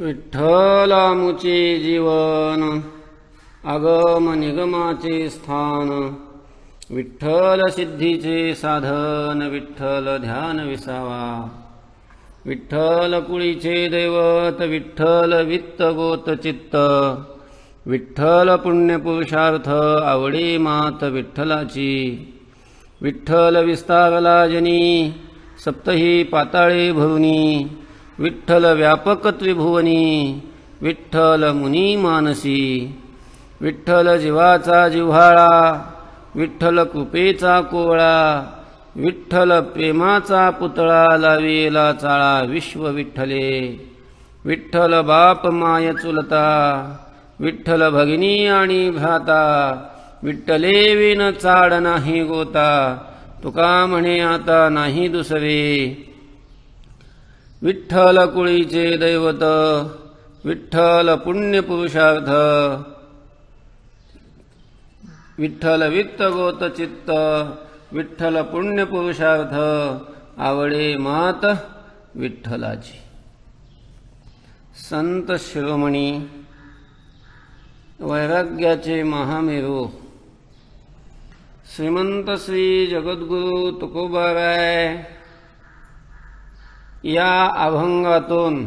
विठ्ठलामुचे जीवन आगम निगमाचे स्थान, विठ्ठल सिद्धीचे साधन, विठ्ठल ध्यान विसावा। विठ्ठल कुळीचे दैवत, विठ्ठल वित्त गोत चित्त, विठ्ठल पुण्य पुरुषार्थ आवडे मात विठ्ठलाची। विठ्ठल विस्तारला जनी सप्तही पाताळे भरुनी, विठ्ठल व्यापक त्रिभुवनी, विठ्ठल मुनी मानसी। विठ्ठल जीवाचा जिव्हाळा, विठ्ठल कृपेचा कोवळा, विठ्ठल प्रेमाचा पुतळा लावेला चाळा विश्व विठ्ठले। विठ्ठल बाप माय चुलता, विठ्ठल भगिनी आणि भ्राता, विठ्ठले विन चाड नाही गोता, तुका म्हणे आता नाही दुसरे। विठ्ठल कुळीचे दैवत, विठ्ठल पुण्य पुरुषार्थ, विठ्ठल वित्त गोत चित्त, विठ्ठल पुण्य पुरुषार्थ आवडे मात विठ्ठलाची। संत शिरोमणी वैराग्याचे महामेरू श्रीमंत श्री जगद्गुरु तुकोबाराय या अभंगातून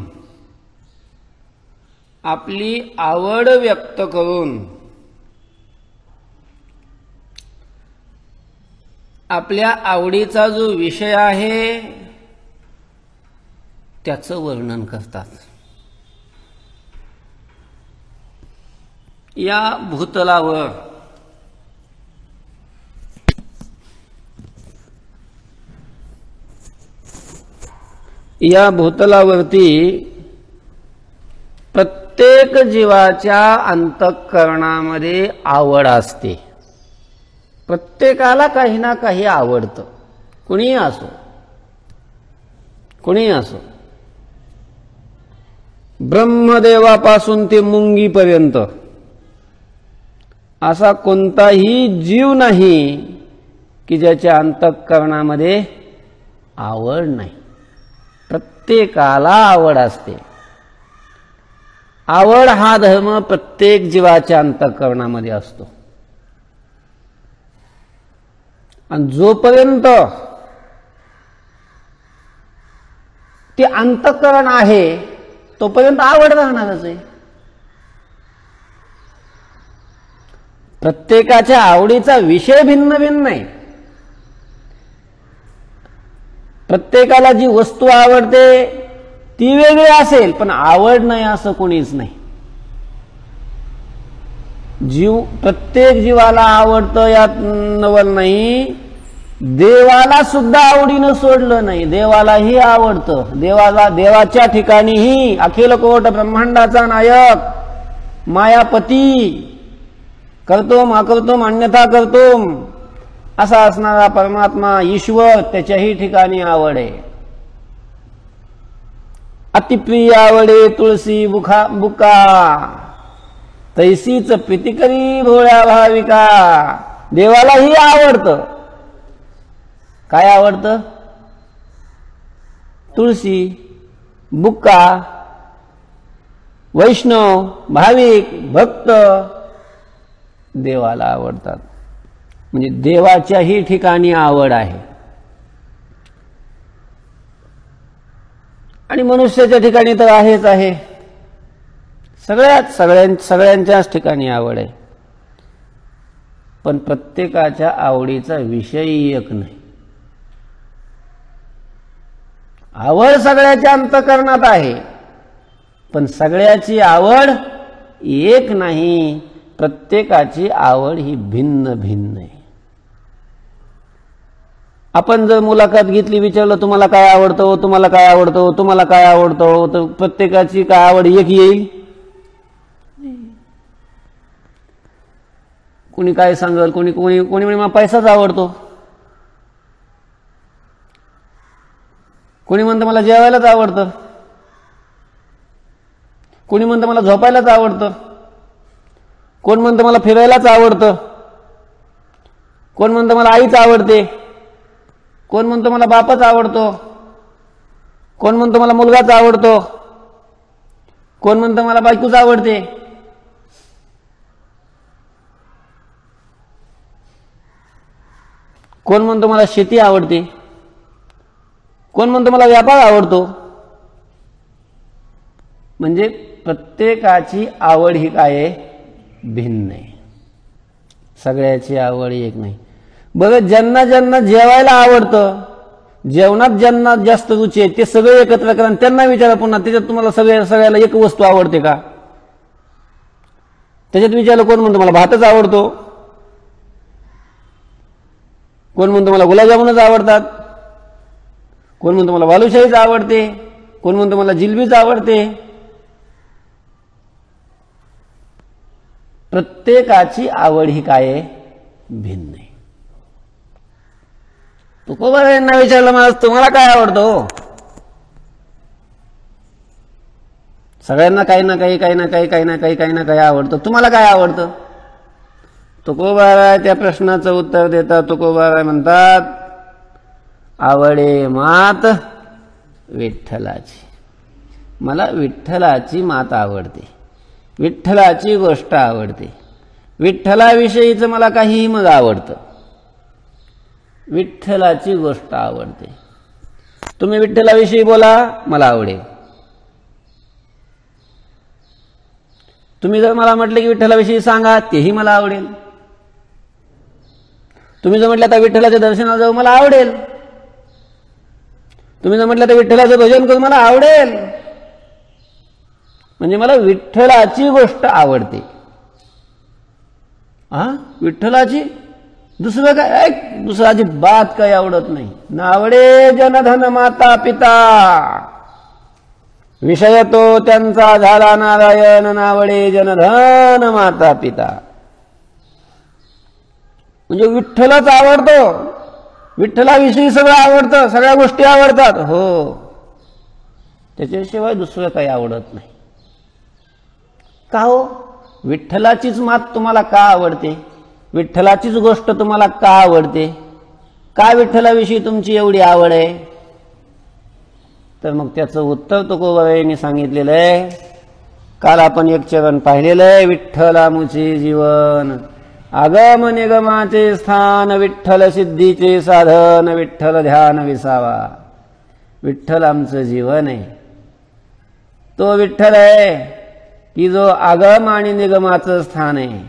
आपली आवड व्यक्त करून आपल्या आवडीचा जो विषय आहे त्याचं वर्णन करतात। या भूतलावर भूतलावरती प्रत्येक जीवाच्या अंतःकरणामध्ये आवड असते। प्रत्येकाला काही ना काही आवडतं, कुणीही असो, कुणीही असो। ब्रह्मदेवापासून ते मुंगीपर्यंत असा कोणताही जीव नाही की ज्याच्या अंतःकरणामध्ये आवड नाही। प्रत्येकाला आवड असते। आवड हा धर्म प्रत्येक जीवाच्या अंतःकरणामध्ये असतो। आणि जोपर्यंत ते अंतःकरण आहे तोपर्यंत आवड राहणारच आहे। प्रत्येकाच्या आवडीचा विषय भिन्न भिन्न आहे। प्रत्येकाला जी वस्तू आवडते ती वेगळी असेल, पण आवड नाही असं कोणीच नाही। प्रत्येक जीवाला आवडतं यात नवल नाही। देवाला सुद्धा आवडीनं सोडलं नाही, देवालाही आवडतं। देवाच्या ठिकाणीही अखिल कोट ब्रह्मांडाचा नायक मायापती, करतोम अकर्तोम अन्यथा करतोम असा असणारा परमात्मा ईश्वर, त्याच्याही ठिकाणी आवड आहे। अतिप्रिय आवडे तुळशी बुका, तैसीच प्रीती करी भोळ्या भाविका। देवालाही आवडतं। काय आवडतं? तुळशी, बुक्का, वैष्णव, भाविक, भक्त देवाला आवडतात। म्हणजे देवाच्याही ठिकाणी आवड आहे आणि मनुष्याच्या ठिकाणी तर आहेच आहे। सगळ्यांच्याच ठिकाणी आवड आहे, पण प्रत्येकाच्या आवडीचा विषय एक नाही। आवड सगळ्याच्या अंतःकरणात आहे, पण सगळ्याची आवड एक नाही। प्रत्येकाची आवड ही भिन्न भिन्न आहे। आपण जर मुलाखत घेतली, विचारलं तुम्हाला काय आवडतं, तुम्हाला काय आवडतं, तुम्हाला काय आवडतं, तर प्रत्येकाची काय आवड एक येईल? कोणी काय सांगल, कोणी कोणी कोणी म्हणे मला पैसाच आवडतो, कोणी म्हणतं मला जेवायलाच आवडतं, कोणी म्हणतं मला झोपायलाच आवडतं, कोण म्हणतं मला फिरायलाच आवडतं, कोण म्हणतं मला आईच आवडते, कोण म्हणतो मला बापच आवडतो, कोण म्हणतो मला मुलगाच आवडतो, कोण म्हणतं मला बायकोच आवडते? कोण म्हणतो मला शेती आवडते? कोण म्हणतो मला व्यापार आवडतो? म्हणजे प्रत्येकाची आवड ही काय आहे? भिन्न आहे. सगळ्याची आवड एक नाही. बघा, ज्यांना ज्यांना जेवायला आवडतं, जेवणात ज्यांना जास्त रुची आहे, ते सगळे एकत्र करा आणि त्यांना विचारा पुन्हा त्याच्यात तुम्हाला सगळ्याला एक वस्तू आवडते का? त्याच्यात विचारलं कोण म्हणतो मला भातच आवडतो, कोण म्हणतो मला गुलाबजामुनच आवडतात, कोण म्हणतो मला बालुशाहीच आवडते, कोण म्हणतो मला जिलबीच आवडते. प्रत्येकाची आवड ही काय आहे? भिन्न आहे. तुकोबारायांना विचारलं मला तुम्हाला काय आवडतं? सगळ्यांना काही ना काही आवडतं. तुम्हाला काय आवडतं? तुकोबाराय त्या प्रश्नाचं उत्तर देतात. तुकोबाराय म्हणतात, आवडे मात विठ्ठलाची. मला विठ्ठलाची मात आवडते, विठ्ठलाची गोष्ट आवडते, विठ्ठलाविषयीचं मला काहीही मग आवडतं, विठ्ठलाची गोष्ट आवडते. तुम्ही विठ्ठलाविषयी बोला, मला आवडेल. तुम्ही जर मला म्हटलं की विठ्ठलाविषयी सांगा, तेही मला आवडेल. तुम्ही जर म्हटलं आता विठ्ठलाच्या दर्शनाला जाऊ, मला आवडेल. तुम्ही जर म्हटलं तर विठ्ठलाचं भजन करू, मला आवडेल. म्हणजे मला विठ्ठलाची गोष्ट आवडते. विठ्ठलाची दुसरं काय? दुसरं अजिबात काही आवडत नाही. नावडे जनधन माता पिता, विषय तो त्यांचा झाला नारायण. नावडे जनधन माता पिता. म्हणजे विठ्ठलच आवडतो, विठ्ठलाविषयी सगळं आवडतं, सगळ्या गोष्टी आवडतात. हो, त्याच्याशिवाय दुसरं काही आवडत नाही. का हो? विठ्ठलाचीच मात तुम्हाला का आवडते? विठ्ठलाचीच गोष्ट तुम्हाला का आवडते? का विठ्ठलाविषयी तुमची एवढी आवड आहे? तर मग त्याचं उत्तर तुकोबारायांनी सांगितलेलं आहे. काल आपण एक चरण पाहिलेलं आहे. विठ्ठलामुचे जीवन, आगम निगमाचे स्थान, विठ्ठल सिद्धीचे साधन, विठ्ठल ध्यान विसावा. विठ्ठल आमचं जीवन आहे. तो विठ्ठल आहे की जो आगम आणि निगमाचं स्थान आहे.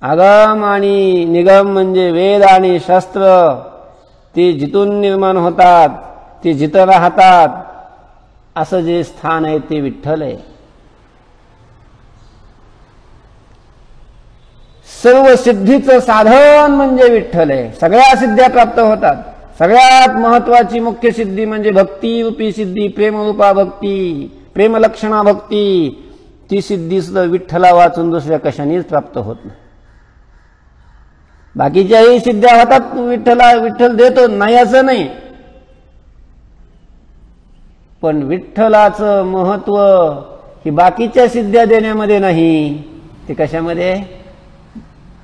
आगम आणि निगम म्हणजे वेद आणि शास्त्र, ते जिथून निर्माण होतात, ते जिथं राहतात, असं जे स्थान आहे ते विठ्ठल आहे. सर्व सिद्धीचं साधन म्हणजे विठ्ठल आहे. सगळ्या सिद्ध्या प्राप्त होतात. सगळ्यात महत्वाची मुख्य सिद्धी म्हणजे भक्ती रूपी सिद्धी, प्रेमरूपा भक्ती, प्रेमलक्षणा भक्ती. ती सिद्धी सुद्धा विठ्ठला वाचून दुसऱ्या कशानेच प्राप्त होत नाही. बाकीच्याही सिद्ध्या होतात, विठ्ठल देतो, नाही असं नाही. पण विठ्ठलाचं महत्व ही बाकीच्या सिद्ध्या देण्यामध्ये नाही, ते कशामध्ये?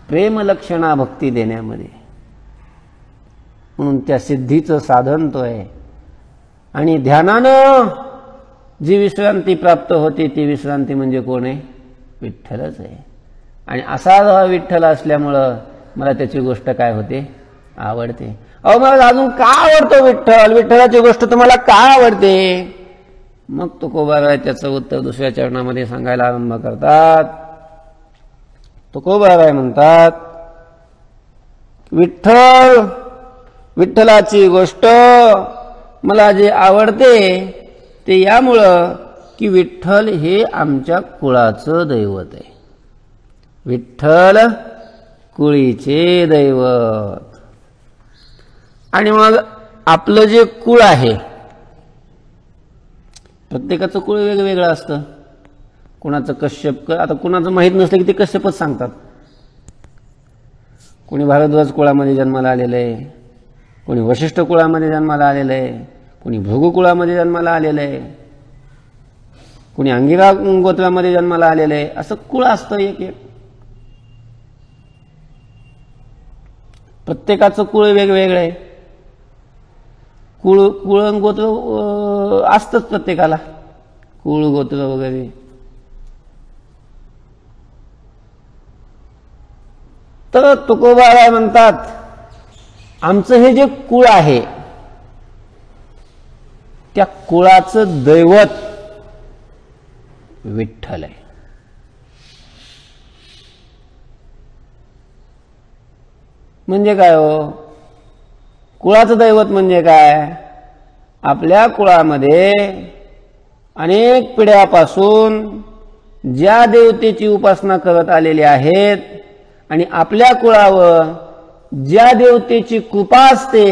प्रेमलक्षणा भक्ती देण्यामध्ये. म्हणून त्या सिद्धीचं साधन तो आहे. आणि ध्यानानं जी विश्रांती प्राप्त होते ती विश्रांती म्हणजे कोण आहे? विठ्ठलच आहे. आणि असा विठ्ठल असल्यामुळं मला त्याची गोष्ट काय होते? आवडते. अहो, मला अजून का आवडतो विठ्ठल? विठ्ठलाची गोष्ट तुम्हाला का आवडते? मग तुकोबाराय त्याचं उत्तर दुसऱ्या चरणामध्ये सांगायला आरंभ करतात. तुकोबाराय म्हणतात, विठ्ठलाची गोष्ट मला जे आवडते ते यामुळं की विठ्ठल हे आमच्या कुळाचं दैवत आहे. विठ्ठल कुळीचे दैवत. आणि मग आपलं जे कुळ आहे, प्रत्येकाचं कुळ वेगवेगळं असतं. कुणाचं कश्यप, आता कुणाचं माहीत नसलं की ते कश्यपच सांगतात. कोणी भारद्वाज कुळामध्ये जन्माला आलेलं आहे, कोणी वशिष्ठ कुळामध्ये जन्माला आलेलं आहे, कोणी भृगु कुळामध्ये जन्माला आलेलं आहे, कोणी अंगिरा गोत्रामध्ये जन्माला आलेलं आहे. असं कुळ असतं एक एक. प्रत्येकाचं कुळ वेगवेगळं आहे. कुळ गोत्र असतंच प्रत्येकाला, कुळ गोत्र वगैरे. तर तुकोबाराय म्हणतात आमचं हे जे कुळ आहे त्या कुळाचं दैवत विठ्ठल आहे. म्हणजे काय हो, कुळाचं दैवत म्हणजे काय? आपल्या कुळामध्ये अनेक पिढ्यापासून ज्या देवतेची उपासना करत आलेले आहेत आणि आपल्या कुळावर ज्या देवतेची कृपा असते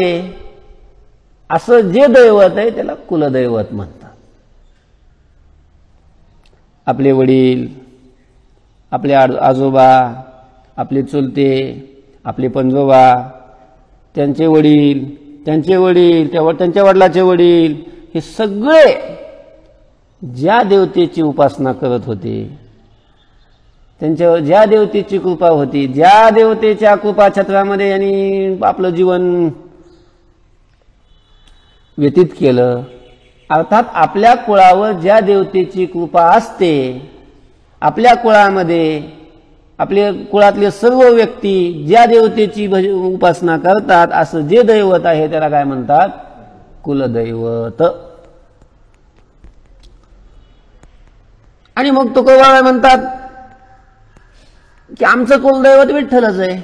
असं जे दैवत आहे त्याला कुलदैवत म्हणतात. आपले वडील, आपले आजोबा, आपले चुलते, आपले पणजोबा, त्यांचे वडील, त्यांचे वडील, त्यांच्या वडिलाचे वडील, हे सगळे ज्या देवतेची उपासना करत होते, त्यांच्यावर ज्या देवतेची कृपा होती, ज्या देवतेच्या कृपा छत्रामध्ये यांनी आपलं जीवन व्यतीत केलं, अर्थात आपल्या कुळावर ज्या देवतेची कृपा असते, आपल्या कुळामध्ये आपल्या कुळातले सर्व व्यक्ती ज्या देवतेची उपासना करतात असं जे दैवत आहे त्याला काय म्हणतात? कुलदैवत. आणि मग तुकोबाराय म्हणतात की आमचं कुलदैवत विठ्ठलच आहे,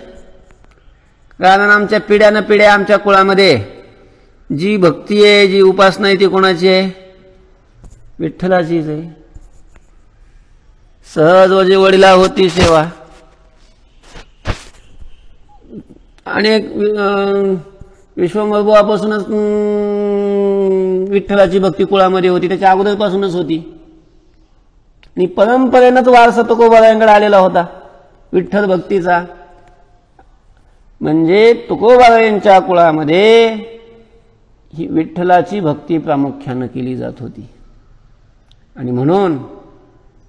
कारण आमच्या पिढ्यानं पिढ्या आमच्या कुळामध्ये जी भक्ती आहे, जी उपासना आहे ती कोणाची आहे? विठ्ठलाचीच आहे. सहज वजे वडिला होती सेवा. अनेक विश्वंभरबुवापासूनच विठ्ठलाची भक्ती कुळामध्ये होती, त्याच्या अगोदरपासूनच होती आणि परंपरेनंच वारसा तुकोबारायांकडे आलेला होता विठ्ठल भक्तीचा. म्हणजे तुकोबारायांच्या कुळामध्ये ही विठ्ठलाची भक्ती प्रामुख्यानं केली जात होती आणि म्हणून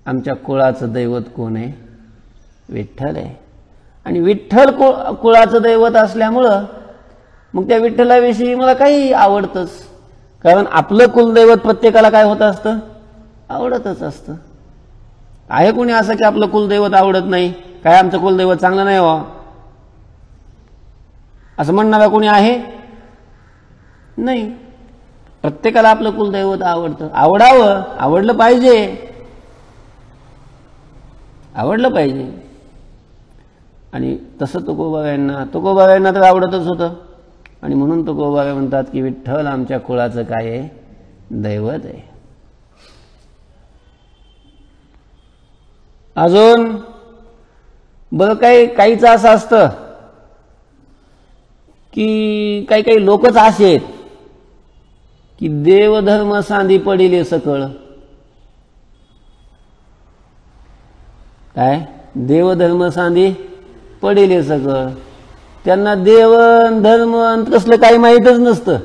आमच्या कुळाचं दैवत कोण आहे? विठ्ठल आहे. आणि विठ्ठल कुळाचं दैवत असल्यामुळं मग त्या विठ्ठलाविषयी मला काही आवडतंच, कारण आपलं कुलदैवत प्रत्येकाला काय होत असतं? आवडतच असतं. आहे कोणी असं की आपलं कुलदैवत आवडत नाही? काय आमचं कुलदैवत चांगलं नाही हो असं म्हणणारा कोणी आहे? नाही. प्रत्येकाला आपलं कुलदैवत आवडतं. आवडावं, आवडलं पाहिजे, आवडलं पाहिजे. आणि तसं तुकोबारायांना तर आवडतच होतं आणि म्हणून तुकोबाराय म्हणतात की विठ्ठल आमच्या कुळाचं काय आहे? दैवत आहे. अजून बरं काहीच असं असतं की काही लोकच असे आहेत की देवधर्म सांधी पडिले सकळ. काय? देवधर्म सांधी पडिले सकळ. त्यांना देव धर्म कसलं काही माहीतच नसतं.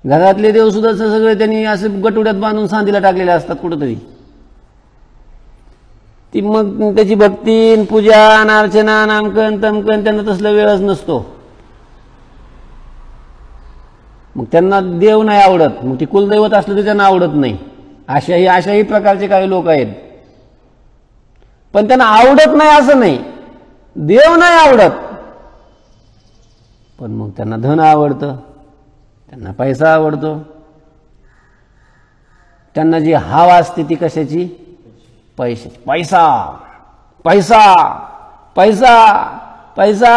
घरातले देव सुद्धा सगळे त्यांनी असे गटुड्यात बांधून सांधीला टाकलेले असतात कुठंतरी. ती मग त्याची भक्ती, पूजा, अर्चना, नामकरण, तमकरण त्यांना तसला वेळच नसतो. मग त्यांना देव नाही आवडत, मग ती कुलदैवत असलं तरी त्यांना आवडत नाही. अशाही प्रकारचे काही लोक आहेत. पण त्यांना आवडत नाही असं नाही, देव नाही आवडत, पण मग त्यांना धन आवडतं, त्यांना पैसा आवडतो. त्यांना जी हाव असते ती कशाची? पैशाची. पैसा पैसा पैसा पैसा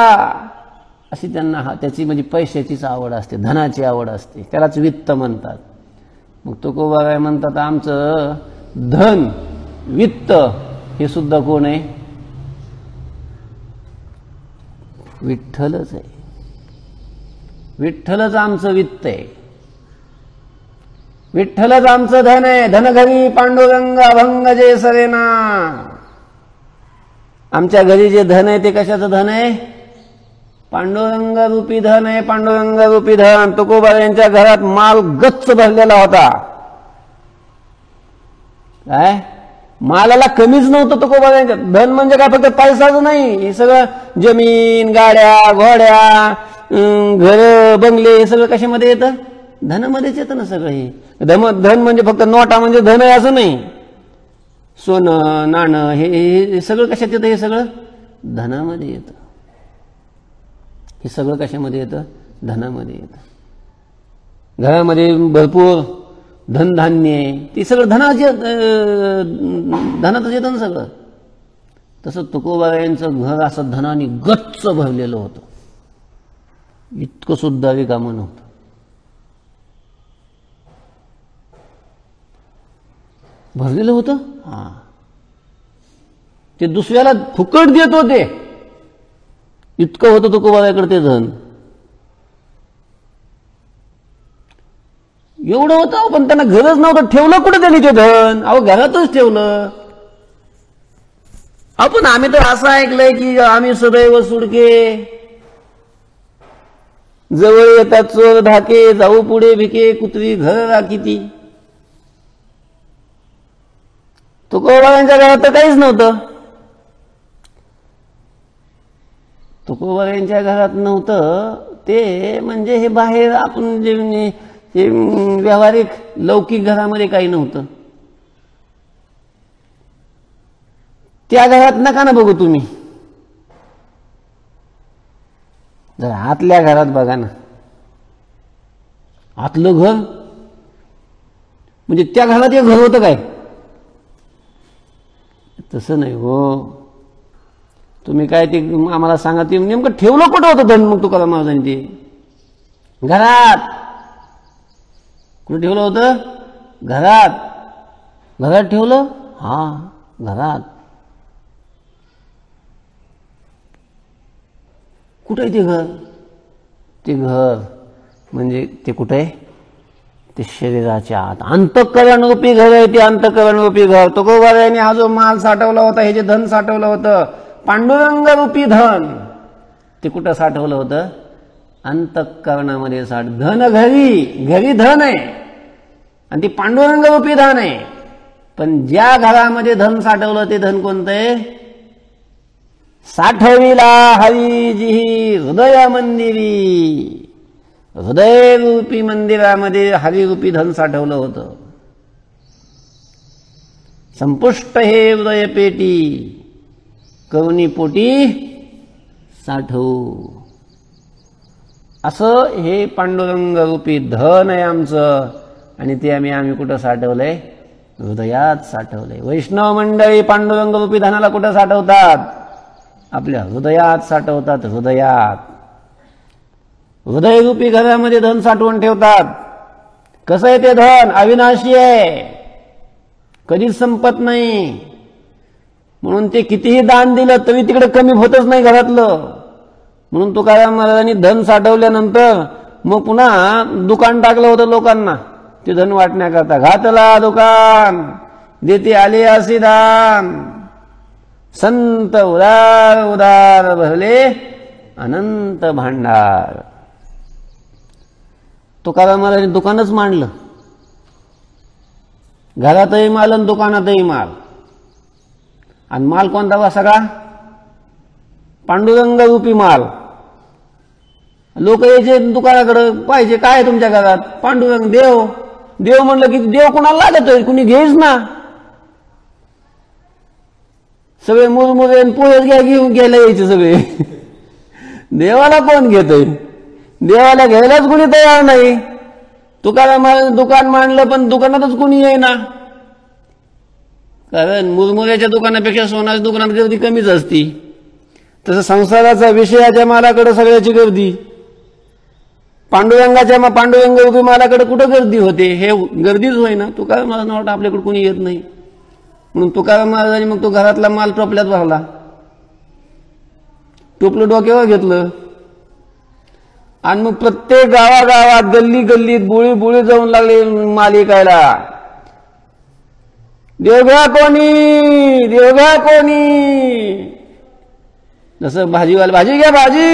अशी त्यांना त्याची म्हणजे पैशाचीच आवड असते, धनाची आवड असते, त्यालाच वित्त म्हणतात. मग तुकोबाराय म्हणतात आमचं धन वित्त हे सुद्धा कोण आहे? विठ्ठलच आहे. विठ्ठलच आमचं वित्त आहे, विठ्ठलच आमचं धन आहे. धन घरी पांडुरंग अभंग जे सरेना. आमच्या घरी जे धन आहे ते कशाचं धन आहे? पांडुरंग रूपी धन आहे, पांडुरंग रूपी धन. तुकोबारायांच्या घरात माल गच्च भरलेला होता. काय? मालाला कमीच नव्हतं तुकोबारायांच्या. धन म्हणजे काय? फक्त पैसाच नाही, हे सगळं जमीन, गाड्या, घोड्या, घर, बंगले हे सगळं कशामध्ये येतं? धनामध्येच येतं ना सगळं. हे धन म्हणजे फक्त नोटा म्हणजे धन आहे असं नाही. सोनं नाणं हे सगळं कशात येतं? हे सगळं धनामध्ये येतं. हे सगळं कशामध्ये येतं? धनामध्ये येतं. घरामध्ये भरपूर धनधान्य आहे, ते सगळं धनातच येतं ना सगळं. तसं तुकोबारायांचं घर असं धनाने गच्च भरलेलं होतं, इतकं सुद्धा रिकामं नव्हतं. भरलेलं होतं. हा, ते दुसऱ्याला फुकट देत होते, इतकं होतं तुकोबारायाकडे ते धन. एवढं होतं, पण त्यांना गरज नव्हतं. ठेवलं कुठं त्यांनी ते धन? अहो घरातच ठेवलं. आपण आम्ही तर असं ऐकलंय की आम्ही सदैव सुडके, जवळ येतात चोर धाके, जाऊ पुढे भिके, कुत्री घर राखीती. तुकोबारायांच्या घरात तर काहीच नव्हतं. तुकोबारायांच्या घरात नव्हतं ते म्हणजे हे बाहेर आपण जे व्यावहारिक लौकिक घरामध्ये काही नव्हतं. त्या घरात नका ना बघू तुम्ही, जर आतल्या घरात बघा ना. आतलं घर म्हणजे त्या घरात एक घर होतं काय? तसं नाही हो. तुम्ही काय ते आम्हाला सांगा, ते नेमकं ठेवलं कुठं होतं धन? मग तुकाराम महाराजांनी ते घरात. कुठं ठेवलं होतं? घरात. घरात ठेवलं. हा, घरात. कुठं आहे ते घर? ते घर म्हणजे ते कुठं आहे? ते शरीराच्या आत अंतःकरणरूपी घर आहे. ते अंतःकरणरूपी घर. तुकोबारायांनी हा जो माल साठवला होता, हे जे धन साठवलं होतं, पांडुरंग रूपी धन, ते कुठं साठवलं होतं? अंतःकरणामध्ये साठ. धन घरी, घरी धन आहे आणि ती पांडुरंग रूपी धन आहे. पण ज्या घरामध्ये धन साठवलं ते धन कोणतं आहे? साठविला हरिजी हृदय मंदिरी. हृदयरूपी मंदिरामध्ये हरिरूपी धन साठवलं होतं. संपुष्ट हे हृदय पेटी, करुणी पोटी साठवू. असं हे पांडुरंग रूपी धन आहे आमचं, आणि ते आम्ही कुठं साठवलंय? हृदयात साठवलंय. वैष्णव मंडळी पांडुरंग रूपी धनाला कुठं साठवतात? आपल्या हृदयात साठवतात. हृदयात, हृदयरूपी घरामध्ये धन साठवून ठेवतात. कसं आहे ते धन? अविनाशी आहे, कधीच संपत नाही. म्हणून ते कितीही दान दिलं तरी तिकडे कमी होतच नाही घरातलं. म्हणून तुकाराम महाराजांनी धन साठवल्यानंतर मग पुन्हा दुकान टाकलं होतं लोकांना ते धन वाटण्याकरता. घातला दुकान, देते आले असे दान, संत उदार उदार भरले अनंत भांडार. तुकाराम महाराजांनी दुकानच मांडलं. घरातही माल आणि दुकानातही माल. आणि माल कोणता वा? सगळा पांडुरंग रूपी माल. लोक यायचे दुकानाकडे, पाहिजे काय तुमच्या घरात? पांडुरंग. देव. देव म्हणलं की देव कुणाला लागतोय? कुणी घेईच ना. सगळे मुरमुरे पोहेच घेऊन घ्यायला यायचे सगळे. देवाला कोण घेतोय? देवाला घ्यायलाच कुणी तयार नाही. तुकाराम दुकान मांडलं पण दुकानातच कुणी येईना. कारण मुरमुऱ्याच्या दुकानापेक्षा सोन्याच्या दुकानात गर्दी कमीच असती. तसं संसाराचा विषयाच्या मालाकडे सगळ्याची गर्दी. पांडुरंग रूपी मालाकडे कुठं गर्दी होते? हे गर्दीच होईना. तुकाराम महाराजांना वाटतं आपल्याकडे कुणी येत नाही, म्हणून तुकाराम महाराजांनी मग तो घरातला माल टोपल्यात भरला. टोपलं डोक्यावर घेतलं आणि मग प्रत्येक गावागावात, गल्ली गल्लीत, बुळी बुळी जाऊन लागले माल विकायला. देवघ्या कोणी, देवघ्या कोणी. जसं भाजीवाला, भाजी घ्या भाजी,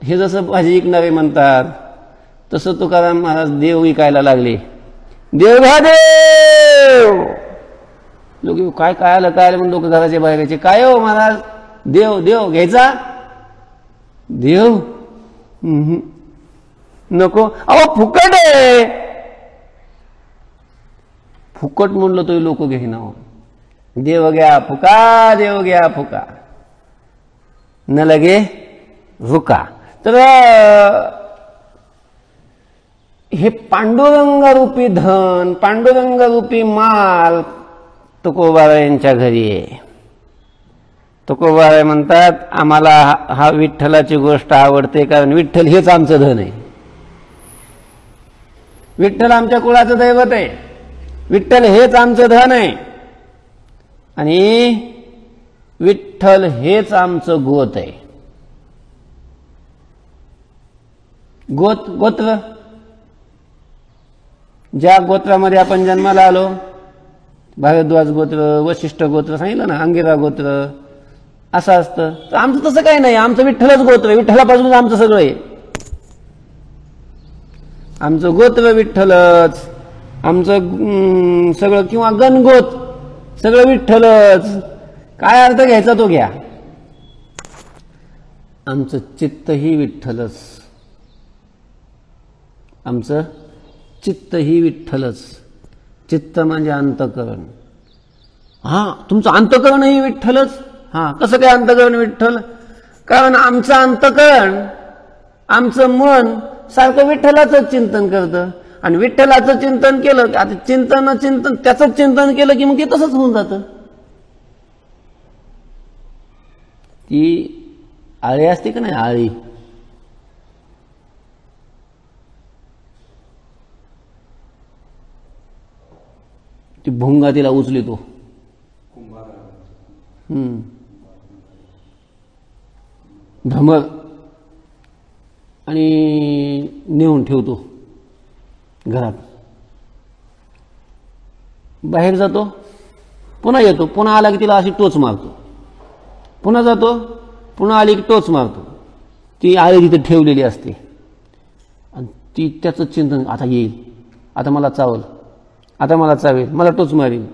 हे जसं भाजी विकणारे म्हणतात तसं तुकाराम महाराज देव विकायला लागले. देव घ्या देव. लोक काय आलं म्हणून लोक घराच्या बाहेर यायचे. काय हो महाराज? देव. देव घ्यायचा? देव नको. अहो फुकट आहे. फुकट म्हणलं तरी लोक घेईना. देव गया फुका, देव गया फुका, न लगे भुका. तर हे पांडुरंग रूपी धन, पांडुरंग रूपी माल तुकोबाराय यांच्या घरी आहे. तुकोबाराय म्हणतात आम्हाला हा विठ्ठलाची गोष्ट आवडते, कारण विठ्ठल हेच आमचं धन आहे. विठ्ठल आमच्या कुळाचं दैवत आहे, विठ्ठल हेच आमचं धन आहे, आणि विठ्ठल हेच आमचं गोत आहे. गोत्र, ज्या गोत्रामध्ये आपण जन्माला आलो, भारद्वाज गोत्र, वशिष्ठ गोत्र सांगितलं ना, अंगिरा गोत्र असं असतं. तर आमचं तसं काही नाही, आमचं विठ्ठलच गोत्र, विठ्ठलापासूनच आमचं सगळं आहे. आमचं गोत्र विठ्ठलच, आमचं सगळं, किंवा गणगोत सगळं विठ्ठलच. काय अर्थ घ्यायचा तो घ्या. आमचं चित्तही विठ्ठलच, आमचं चित्तही विठ्ठलच. चित्त म्हणजे अंतःकरण. हा, तुमचं अंतःकरणही विठ्ठलच. हा, कसं काय अंतःकरण विठ्ठल? कारण आमचं अंतःकरण, आमचं मन सारखं विठ्ठलाचं चिंतन करतं, आणि विठ्ठलाचं चिंतन केलं, आता चिंतन त्याचंच चिंतन केलं की मग ते तसंच होऊन जातं. ती आळी असते का नाही, आळी, ती भोंगा तिला उचलितो, भ्रमर, आणि नेऊन ठेवतो घरात. बाहेर जातो, पुन्हा येतो, पुन्हा आला की तिला अशी टोच मारतो, पुन्हा जातो, पुन्हा आली की टोच मारतो. ती आळी तिथे ठेवलेली असते, आणि ती त्याचं चिंतन, आता येईल, आता मला चावल, आता मला चावेल, मला टोच मारेल,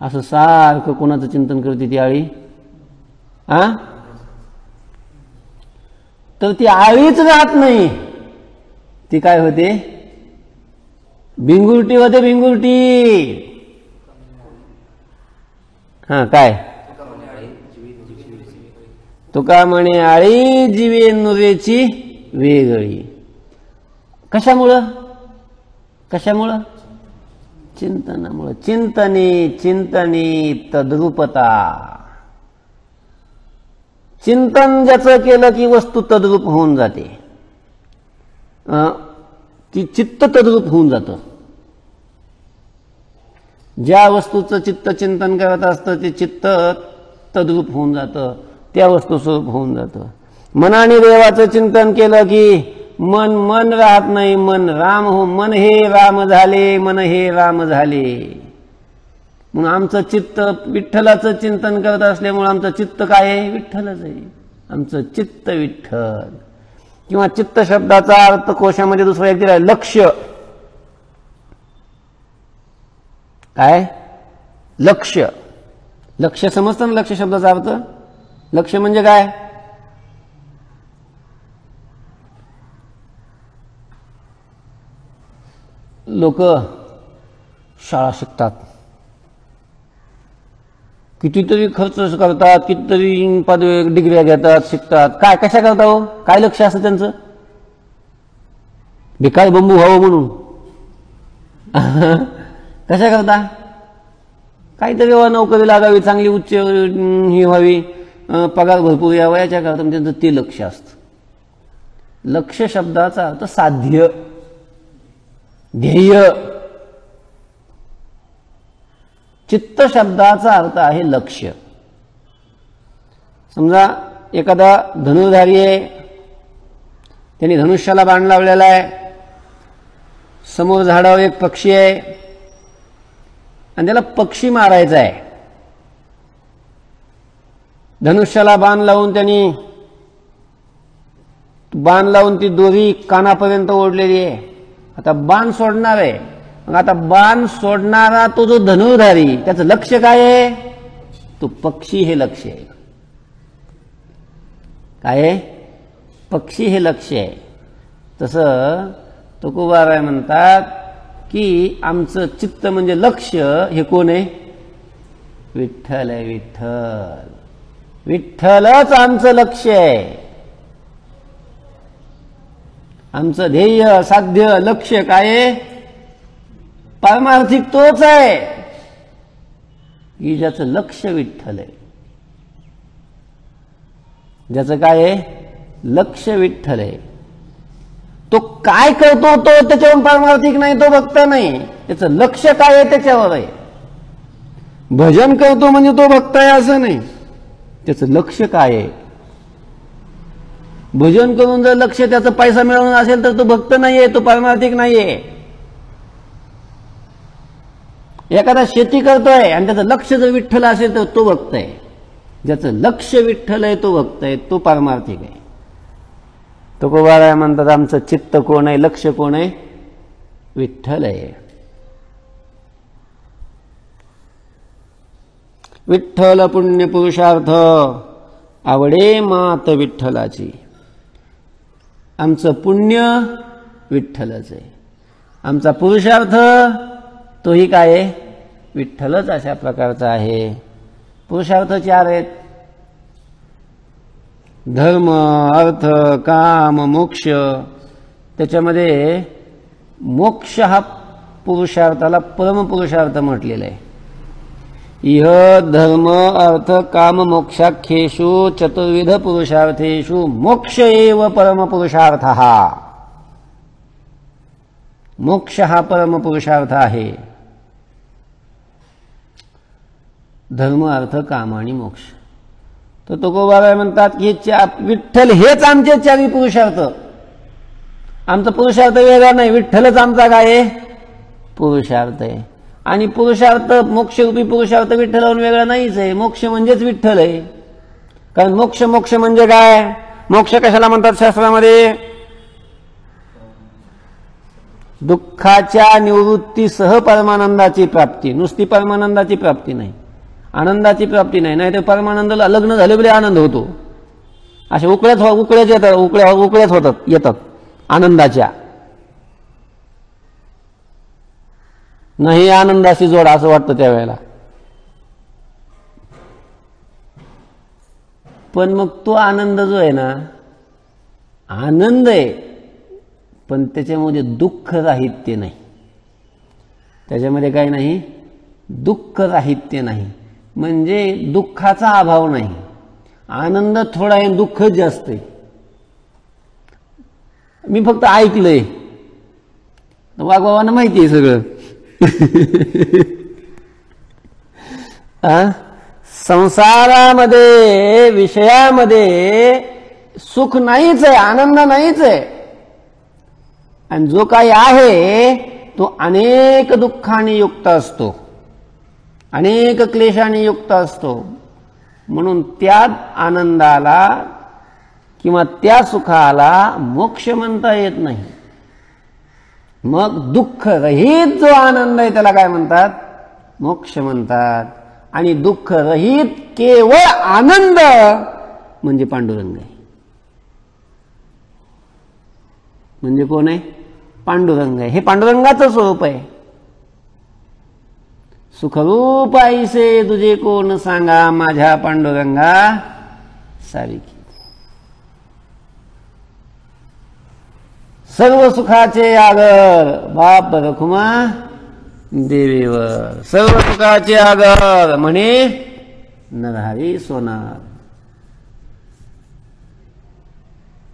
असं सारखं कोणाचं चिंतन करते ती आळी. तर ती आळीच राहत नाही, ती काय होते, भिंगुरटी होते, भिंगुरटी. हा, काय तुका म्हणे आळी जीवे नुरेची वेगळी. कशामुळं? कशामुळं? चिंतनामुळं. चिंतनी तद्रूपता. चिंतन ज्याचं केलं की वस्तू तद्रूप होऊन जाते, ती चित्त तद्रूप होऊन जातं. ज्या वस्तूचं चित्त चिंतन करत असतं ते चित्त तद्रूप होऊन जातं, त्या वस्तू स्वरूप होऊन जातं. मनाने देवाचं चिंतन केलं की मन राहत नाही, मन राम हो, मन हे राम झाले, मन हे राम झाले. म्हणून आमचं चित्त विठ्ठलाचं चिंतन करत असल्यामुळे आमचं चित्त काय आहे, विठ्ठलच आहे. आमचं चित्त विठ्ठल. किंवा चित्त शब्दाचा अर्थ कोशामध्ये दुसरा एक दिला, लक्ष. काय? लक्ष. लक्ष समजतं ना, लक्ष शब्दाचा अर्थ? लक्ष म्हणजे काय? लोक शाळा शिकतात, कितीतरी खर्च करतात, कितीतरी पदवी डिग्र्या घेतात, शिकतात. काय कशा करता हो? काय लक्ष असतं त्यांचं? भिकार बंबू व्हावं म्हणून. कशा करता? काहीतरी नोकरी लागावी, चांगली उच्च ही व्हावी, पगार भरपूर यावा, याच्या करता त्यांचं ते लक्ष असतं. लक्ष शब्दाचा अर्थ साध्य, ध्येय. चित्त शब्दाचा अर्थ आहे लक्ष. समजा एखादा धनुर्धारी आहे, त्यांनी धनुष्याला बाण लावलेला आहे, समोर झाडावर एक पक्षी आहे आणि त्याला पक्षी मारायचा आहे. धनुष्याला बाण लावून त्यांनी ती दोरी कानापर्यंत ओढलेली आहे. आता बाण सोडणार आहे. मग आता बाण सोडणारा तो जो धनुर्धारी, त्याचं लक्ष काय आहे? तो पक्षी हे लक्ष आहे. काय आहे? पक्षी हे लक्ष आहे. तसं तुकोबाराय म्हणतात की आमचं चित्त म्हणजे लक्ष हे कोण आहे? विठ्ठल आहे, विठ्ठल. विठ्ठलच आमचं लक्ष आहे. आमचं ध्येय, साध्य, लक्ष्य काय आहे? पारमार्थिक तोच आहे की ज्याचं लक्ष विठ्ठल आहे. ज्याचं काय आहे? लक्ष विठ्ठल आहे. तो काय करतो तो त्याच्यावर पारमार्थिक नाही, तो भक्त नाही. त्याचं लक्ष काय आहे त्याच्यावर आहे. भजन करतो म्हणजे तो भक्त आहे असं नाही. त्याचं लक्ष काय आहे? भजन करून जर लक्ष त्याचा पैसा मिळवणं असेल तर तो भक्त नाहीये, तो पारमार्थिक नाहीये. एखादा शेती करतोय आणि त्याचं लक्ष जर विठ्ठल असेल तर तो भक्त आहे. ज्याचं लक्ष विठ्ठल आहे तो भक्त आहे, तो पारमार्थिक आहे. तुकोबाराय म्हणतात आमचं चित्त कोण आहे, लक्ष कोण आहे? विठ्ठल आहे. विठ्ठल पुण्य पुरुषार्थ आवडे मात विठ्ठलाची. आमचं पुण्य विठ्ठलच आहे. आमचा पुरुषार्थ तोही काय आहे? विठ्ठलच अशा प्रकारचा आहे. पुरुषार्थ 4 आहेत: धर्म, अर्थ, काम, मोक्ष. त्याच्यामध्ये मोक्ष हा पुरुषार्थाला परमपुरुषार्थ म्हटलेला आहे. इह धर्म अर्थ काम मोक्षाख्येषु चतुर्विध पुरुषार्थेषु मोक्ष एव परमपुरुषार्थः. मोक्ष हा परमपुरुषार्थ आहे. धर्म, अर्थ, काम आणि मोक्ष. तर तुकोबाराय म्हणतात की विठ्ठल हेच आमचे 4 पुरुषार्थ. आमचा पुरुषार्थ वेगळा नाही, विठ्ठलच आमचा काय आहे? पुरुषार्थ आहे. आणि पुरुषार्थ मोक्षरूपी पुरुषार्थ विठ्ठलाहून वेगळा नाहीच आहे. मोक्ष म्हणजेच विठ्ठल आहे. कारण मोक्ष मोक्ष म्हणजे काय? मोक्ष कशाला म्हणतात शास्त्रामध्ये? दुःखाच्या निवृत्तीसह परमानंदाची प्राप्ती. नुसती परमानंदाची प्राप्ती नाही, आनंदाची प्राप्ती नाही. नाही तर परमानंदाला लग्न झाले बरे आनंद होतो. असे उकळ्याच येतात आनंदाच्या. नाही आनंदाशी जोड असं वाटतं त्यावेळेला. पण मग तो आनंद जो आहे ना, आनंद आहे पण त्याच्यामध्ये दुःख राहित्य नाही. त्याच्यामध्ये काय नाही? दुःख राहित्य नाही. म्हणजे दुःखाचा अभाव नाही. आनंद थोडा आहे, दुःख जास्त आहे. मी फक्त ऐकलंय, वाघबाबांना माहिती आहे सगळं. संसारामध्ये विषयामध्ये सुख नाहीच आहे, आनंद नाहीच आहे. आणि जो काही आहे तो अनेक दुःखाने युक्त असतो, अनेक क्लेशाने युक्त असतो. म्हणून त्या आनंदाला किंवा त्या सुखाला मोक्ष म्हणता येत नाही. मग दुःख रहित जो आनंद आहे त्याला काय म्हणतात? मोक्ष म्हणतात. आणि दुःख रहित केवळ आनंद म्हणजे पांडुरंग आहे. म्हणजे कोण आहे? पांडुरंग आहे. हे पांडुरंगाचं स्वरूप आहे. सुखरूप ऐसे तुझे कोण सांगा, माझ्या पांडुरंगा सारिखी. सर्व सुखाचे आगर बाप रखुमा देवीवर. सर्व सुखाचे आगर म्हणे नरहरी सोनार.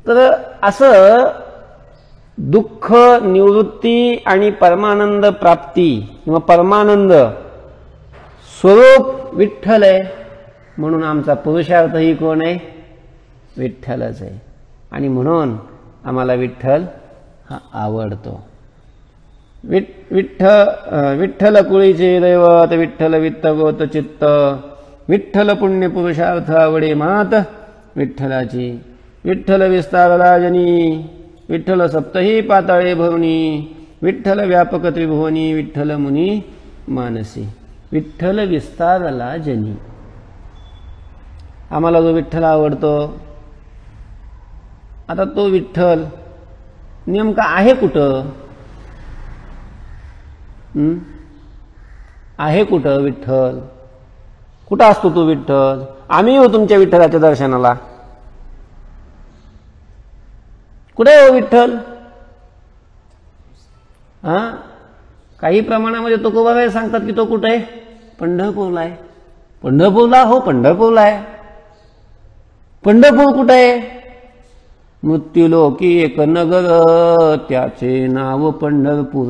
तर असं दुःख निवृत्ती आणि परमानंद प्राप्ती किंवा परमानंद स्वरूप विठ्ठल आहे. म्हणून आमचा पुरुषार्थही कोण आहे? विठ्ठलच आहे. आणि म्हणून आम्हाला विठ्ठल हा आवडतो. विठ्ठल कुळीचे दैवत, विठ्ठल वित्त गोत चित्त, विठ्ठल पुण्य पुरुषार्थ आवडे मात विठ्ठलाची. विठ्ठल विस्तारला जनी, विठ्ठल सप्तही पाताळे भरुनी, विठ्ठल व्यापक त्रिभुवनी, विठ्ठल मुनी मानसी. विठ्ठल विस्तारला जनी. आम्हाला जो विठ्ठल आवडतो, आता तो विठ्ठल नेमका आहे कुठं? आहे कुठं विठ्ठल? कुठं असतो तू विठ्ठल? आम्ही येऊ तुमच्या विठ्ठलाच्या दर्शनाला. कुठे हो विठ्ठल? हा, काही प्रमाणामध्ये तुकोबाराय सांगतात की तो कुठे आहे? पंढरपूरला आहे. पंढरपूरला? हो, पंढरपूरला आहे. पंढरपूर कुठे आहे? मृत्यूलोकी एक नगर, त्याचे नाव पंढरपूर.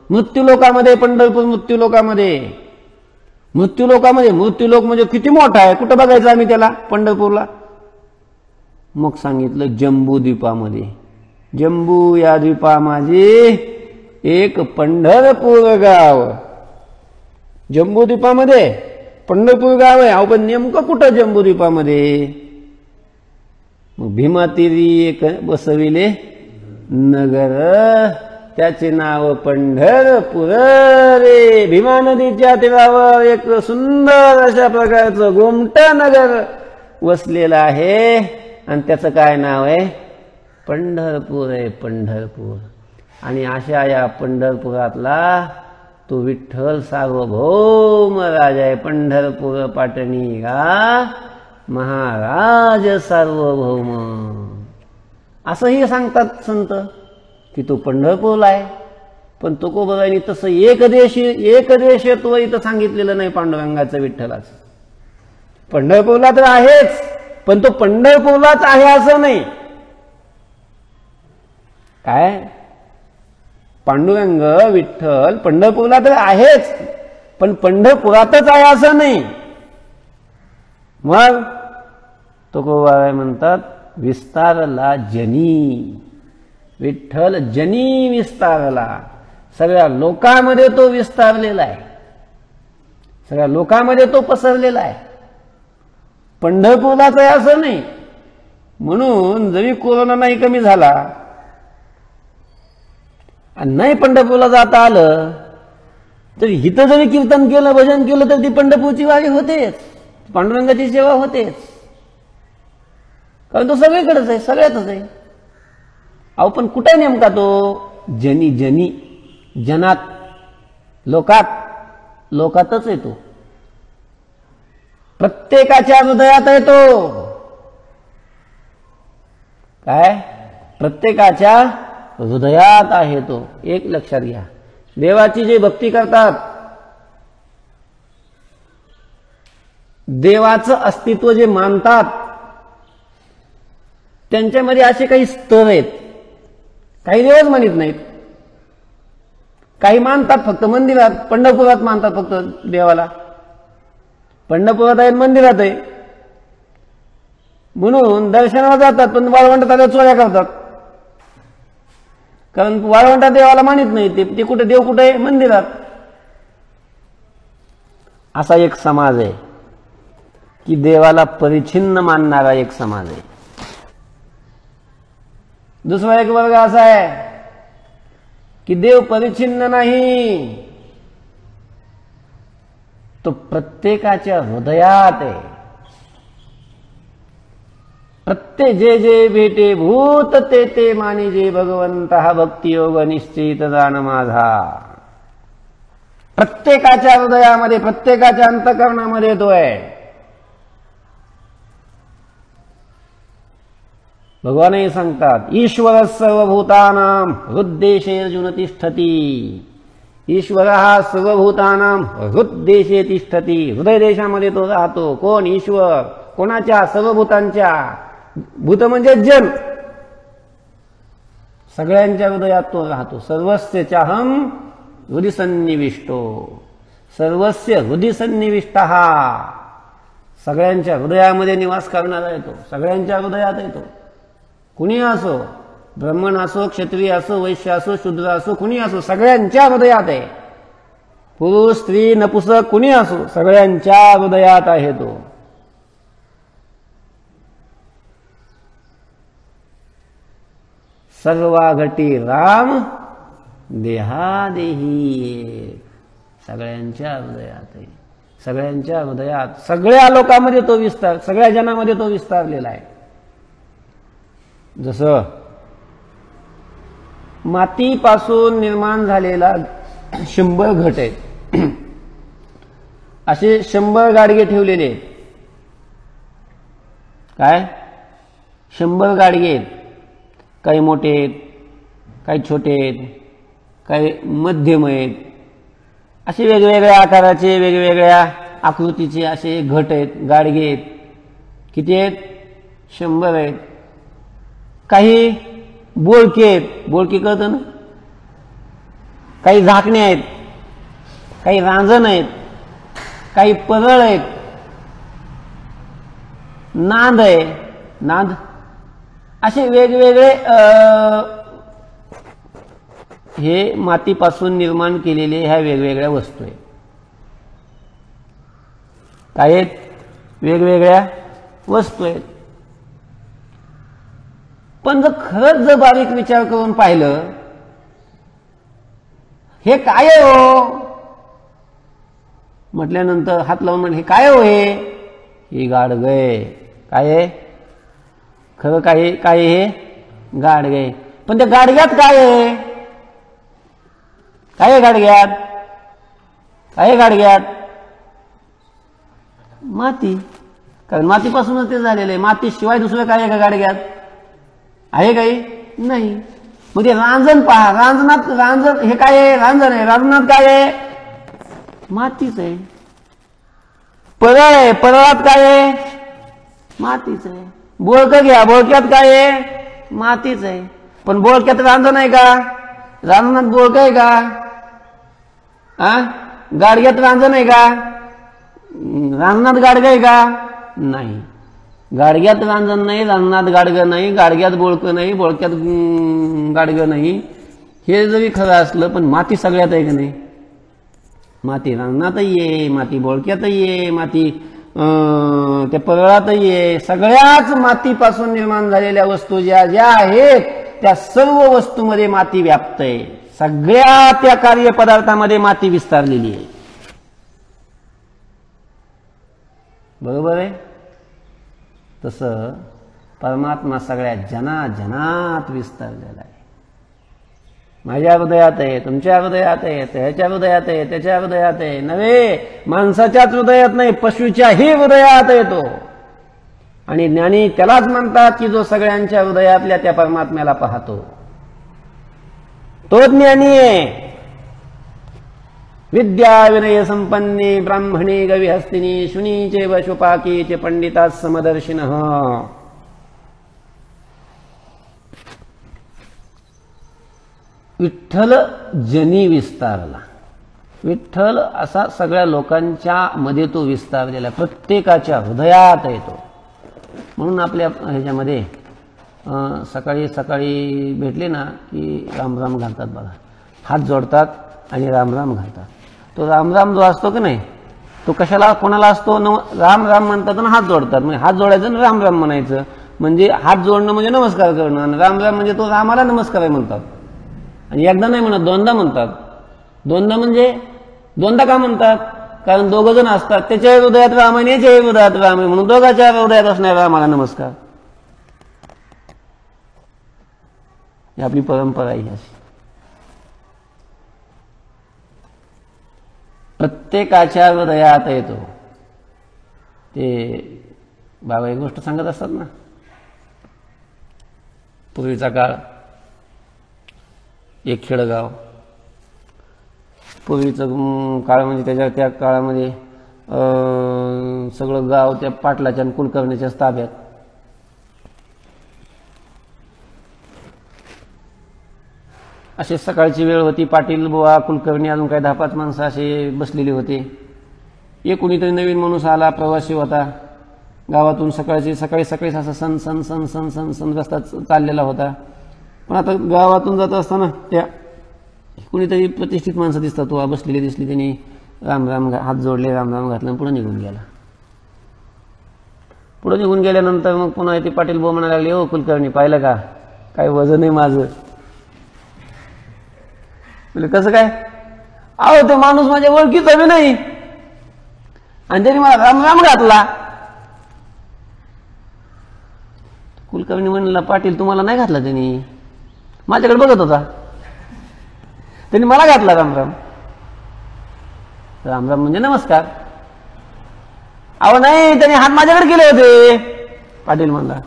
मृत्यूलोकामध्ये पंढरपूर, मृत्यूलोकामध्ये. मृत्यूलोकामध्ये, मृत्यूलोक म्हणजे किती मोठा आहे? कुठं बघायचं आम्ही त्याला? पंढरपूरला. मग सांगितलं जम्बूद्वीपामध्ये. जम्बू या द्वीपामध्ये एक पंढरपूर गाव. जम्बूद्वीपामध्ये पंढरपूर गाव आहे. अहो, पण नेमकं कुठं जम्बूद्वीपामध्ये? मग भीमातीरी एक बसविले नगर, त्याचे नाव पंढरपूर रे. भीमा नदीच्या तीरावर एक सुंदर अशा प्रकारचं गोमटं नगर वसलेलं आहे आणि त्याचं काय नाव आहे? पंढरपूर आहे. पंढरपूर. आणि अशा या पंढरपुरातला तो विठ्ठल सार्वभौम राजा आहे. पंढरपूर पाटणी का महाराज सार्वभौम, असंही सांगतात संत की तो पंढरपूरला आहे. पण तुकोबारायांनी तसं एकदेशीयत्व इथं सांगितलेलं नाही पांडुरंगाचं, विठ्ठलाचं. पंढरपूरला तर आहेच, पण तो पंढरपूरलाच आहे असं नाही. काय? पांडुरंग विठ्ठल पंढरपूरला तर आहेच, पण पंढरपुरातच आहे असं नाही. मग तुकोबाराय म्हणतात विस्तारला जनी. विठ्ठल जनी विस्तारला. सगळ्या लोकांमध्ये तो विस्तारलेला आहे. सगळ्या लोकांमध्ये तो पसरलेला आहे. पंढरपूरलाच आहे असं नाही. म्हणून जरी कोरोना नाही कमी झाला आणि नाही पंढरपूरला जाता आलं तरी इथं जरी कीर्तन केलं, भजन केलं तर ती पंढरपूरची वारी होतेच, पांडुरंगाची सेवा होतेच. कारण तो सगळीकडेच आहे, सगळ्यातच आहे. अहो, पण कुठे नेमका तो? जनी. जनी जनात, लोकात, लोकातच आहे तो. प्रत्येकाच्या हृदयात आहे तो. काय? प्रत्येकाच्या हृदयात आहे तो. एक लक्षात घ्या. देवाची जे भक्ती करतात, देवाचं अस्तित्व जे मानतात, त्यांच्यामध्ये असे काही स्तर आहेत. काही देवच मानित नाहीत. काही मानतात फक्त मंदिरात, पंढरपुरात मानतात फक्त देवाला. पंढरपुरात आहे, मंदिरात आहे म्हणून दर्शनाला जातात, पण वाळवंटात आल्या चोऱ्या करतात. कारण वाळवंटात देवाला मानित नाही. ते कुठे देव कुठे आहे? मंदिरात. असा एक समाज आहे की देवाला परिच्छिन्न मानणारा एक समाज आहे. दुसरा एक वर्ग असा आहे की देव परिच्छिन्न नाही, तो प्रत्येकाच्या हृदयात आहे. प्रत्येक जे जे भेटे भूत ते ते मानी जे भगवंत, हा भक्तियोग निश्चित जाण माझा. प्रत्येकाच्या हृदयामध्ये, प्रत्येकाच्या अंतःकरणामध्ये तो आहे. भगवानही सांगतात ईश्वर सर्वभूतानां हृद्देशे अर्जुन तिष्ठती. ईश्वर हा सर्वभूतानां हृद्देशे तिष्ठती. हृदय देशामध्ये तो राहतो. कोण? ईश्वर. कोणाच्या? सर्वभूतांच्या. भूत म्हणजे जन, सगळ्यांच्या हृदयात तो राहतो. सर्वस्य चाहम हृदि सन्निविष्टो. सर्वस्य हृदि सन्निविष्टः. सगळ्यांच्या हृदयामध्ये निवास करणारा आहे तो. सगळ्यांच्या हृदयात आहे तो. कुणी असो, ब्राह्मण असो, क्षत्रिय असो, वैश्य असो, शूद्र असो, कुणी असो, सगळ्यांच्या हृदयात आहे. पुरुष, स्त्री, नपुसक कुणी असो, सगळ्यांच्या हृदयात आहे तो. सर्वाघटी राम देहादेही. सगळ्यांच्या हृदयात आहे. सगळ्यांच्या हृदयात, सगळ्या लोकांमध्ये तो विस्तार, सगळ्या जनामध्ये तो विस्तारलेला आहे. जसं मातीपासून निर्माण झालेला 100 घट आहेत. असे 100 गाडगे ठेवलेले आहेत. काय 100 गाडगे आहेत. काही मोठे आहेत, काही छोटे आहेत, काही मध्यम आहेत. असे वेगवेगळ्या आकाराचे वेगवेगळ्या आकृतीचे असे घट आहेत, गाडगे आहेत. किती आहेत? 100 आहेत. काही बोळके आहेत, बोळके कळतं ना. काही झाकणे आहेत, काही रांजण आहेत, काही परळ आहेत, नांद आहे, नांद. असे वेगवेगळे हे मातीपासून निर्माण केलेले ह्या वेगवेगळ्या वस्तू आहेत. काय आहेत? वेगवेगळ्या वस्तू आहेत. पण खरंच जर बारीक विचार करून पाहिलं, हे काय हो म्हटल्यानंतर हात लावून म्हटलं, हे काय हो? हे गाडगं आहे. काय आहे? खरं काय? काय हे गाडगं आहे. पण त्या गाडग्यात काय आहे? काय आहे गाडग्यात? काय आहे गाडग्यात? माती. कारण मातीपासूनच ते झालेलं आहे. मातीशिवाय दुसरं काय आहे का गाडग्यात? आहे काही? नाही. मग ते रांजण पहा, रांजणात रांजण हे काय आहे? रांजण आहे. रांजणात काय आहे? मातीच आहे. परळ आहे, परळात काय आहे? मातीच आहे. बोळकं घ्या, बोळक्यात काय आहे? मातीच आहे. पण बोळक्यात रांजण आहे का? रांजणात बोळकं आहे का? गाडग्यात रांजण आहे का? रांजणात गाडगं आहे का? नाही. गाडग्यात रांजण नाही, रांजणात गाडगं नाही, गाडग्यात बोळकं नाही, बोळक्यात गाडगं नाही. हे जरी खरं असलं, पण माती सगळ्यात आहे का नाही? माती रांजणातही आहे, माती बोळक्यातही आहे, माती त्या परळातही आहे. सगळ्याच मातीपासून निर्माण झालेल्या वस्तू ज्या ज्या आहेत त्या सर्व वस्तूमध्ये माती व्याप्त आहे. सगळ्या त्या कार्यपदार्थामध्ये माती विस्तारलेली आहे. बरोबर आहे? तसं परमात्मा सगळ्या जनात विस्तारलेला आहे. माझ्या हृदयात आहे, तुमच्या हृदयात आहे, त्याच्या हृदयात आहे, त्याच्या हृदयात आहे. नव्हे, माणसाच्याच हृदयात नाही, पशूच्याही हृदयात आहे तो. आणि ज्ञानी त्यालाच म्हणतात की जो सगळ्यांच्या हृदयातल्या त्या परमात्म्याला पाहतो, तो ज्ञानी आहे. विद्या विनय संपन्ने ब्राह्मणे गविहस्तिनी शुनीचे व शुपाकीचे पंडिता समदर्शिनः. विठ्ठल जनी विस्तारला. विठ्ठल असा सगळ्या लोकांच्या मध्ये तो विस्तारलेला, प्रत्येकाच्या हृदयात येतो. म्हणून आपल्या ह्याच्यामध्ये सकाळी सकाळी भेटले ना की रामराम घालतात बघा, हात जोडतात आणि रामराम घालतात. तो रामराम जो असतो की नाही, तो कशाला कोणाला असतो? राम राम म्हणतात आणि हात जोडतात. म्हणजे हात जोडायचं आणि राम राम म्हणायचं. म्हणजे हात जोडणं म्हणजे नमस्कार करणं, आणि राम राम म्हणजे तो रामाला नमस्कार म्हणतात. आणि एकदा नाही म्हणत, दोनदा म्हणतात. दोनदा म्हणजे दोनदा का म्हणतात? कारण दोघं जण असतात, त्याच्या हृदयात राम आहे, याच्या हृदयात राम आहे, म्हणून दोघांच्या हृदयात असणाऱ्या रामाला नमस्कार. ही आपली परंपरा आहे. अशी प्रत्येकाच्या हृदयात येतो. ते बाबा एक गोष्ट सांगत असतात ना, पूर्वीचा काळ, एक खेडगाव. पूर्वीचं काळ म्हणजे त्या काळामध्ये सगळं गाव त्या पाटलाच्या आणि कुलकर्णीच्या ताब्यात. असे सकाळची वेळ होती, पाटील बुवा, कुलकर्णी, अजून काही 10-5 माणसं असे बसलेली होते. एक कुणीतरी नवीन माणूस आला, प्रवासी होता गावातून. सकाळी असा सण सण सण सण सण सण रस्ता चाललेला होता. पण आता गावातून जात असताना त्या कुणीतरी प्रतिष्ठित माणसं दिसतात, तो बसलेली दिसली. त्यांनी राम राम हात जोडले, राम राम घातलं, पुढे निघून गेला. पुढे निघून गेल्यानंतर मग पुन्हा ते पाटील बुवा म्हणायला लागले, ओ कुलकर्णी, पाहिलं का काय वजन आहे माझं? म्हणजे कसं काय? अहो तो माणूस माझ्या ओळखीचा बी नाही आणि त्यांनी मला राम राम घातला. कुलकर्णी म्हणला, पाटील तुम्हाला नाही घातला, त्यांनी माझ्याकडे बघत होता, त्यांनी मला घातला राम राम. राम राम म्हणजे नमस्कार. अहो नाही, त्याने हात माझ्याकडे केले होते. पाटील म्हणला.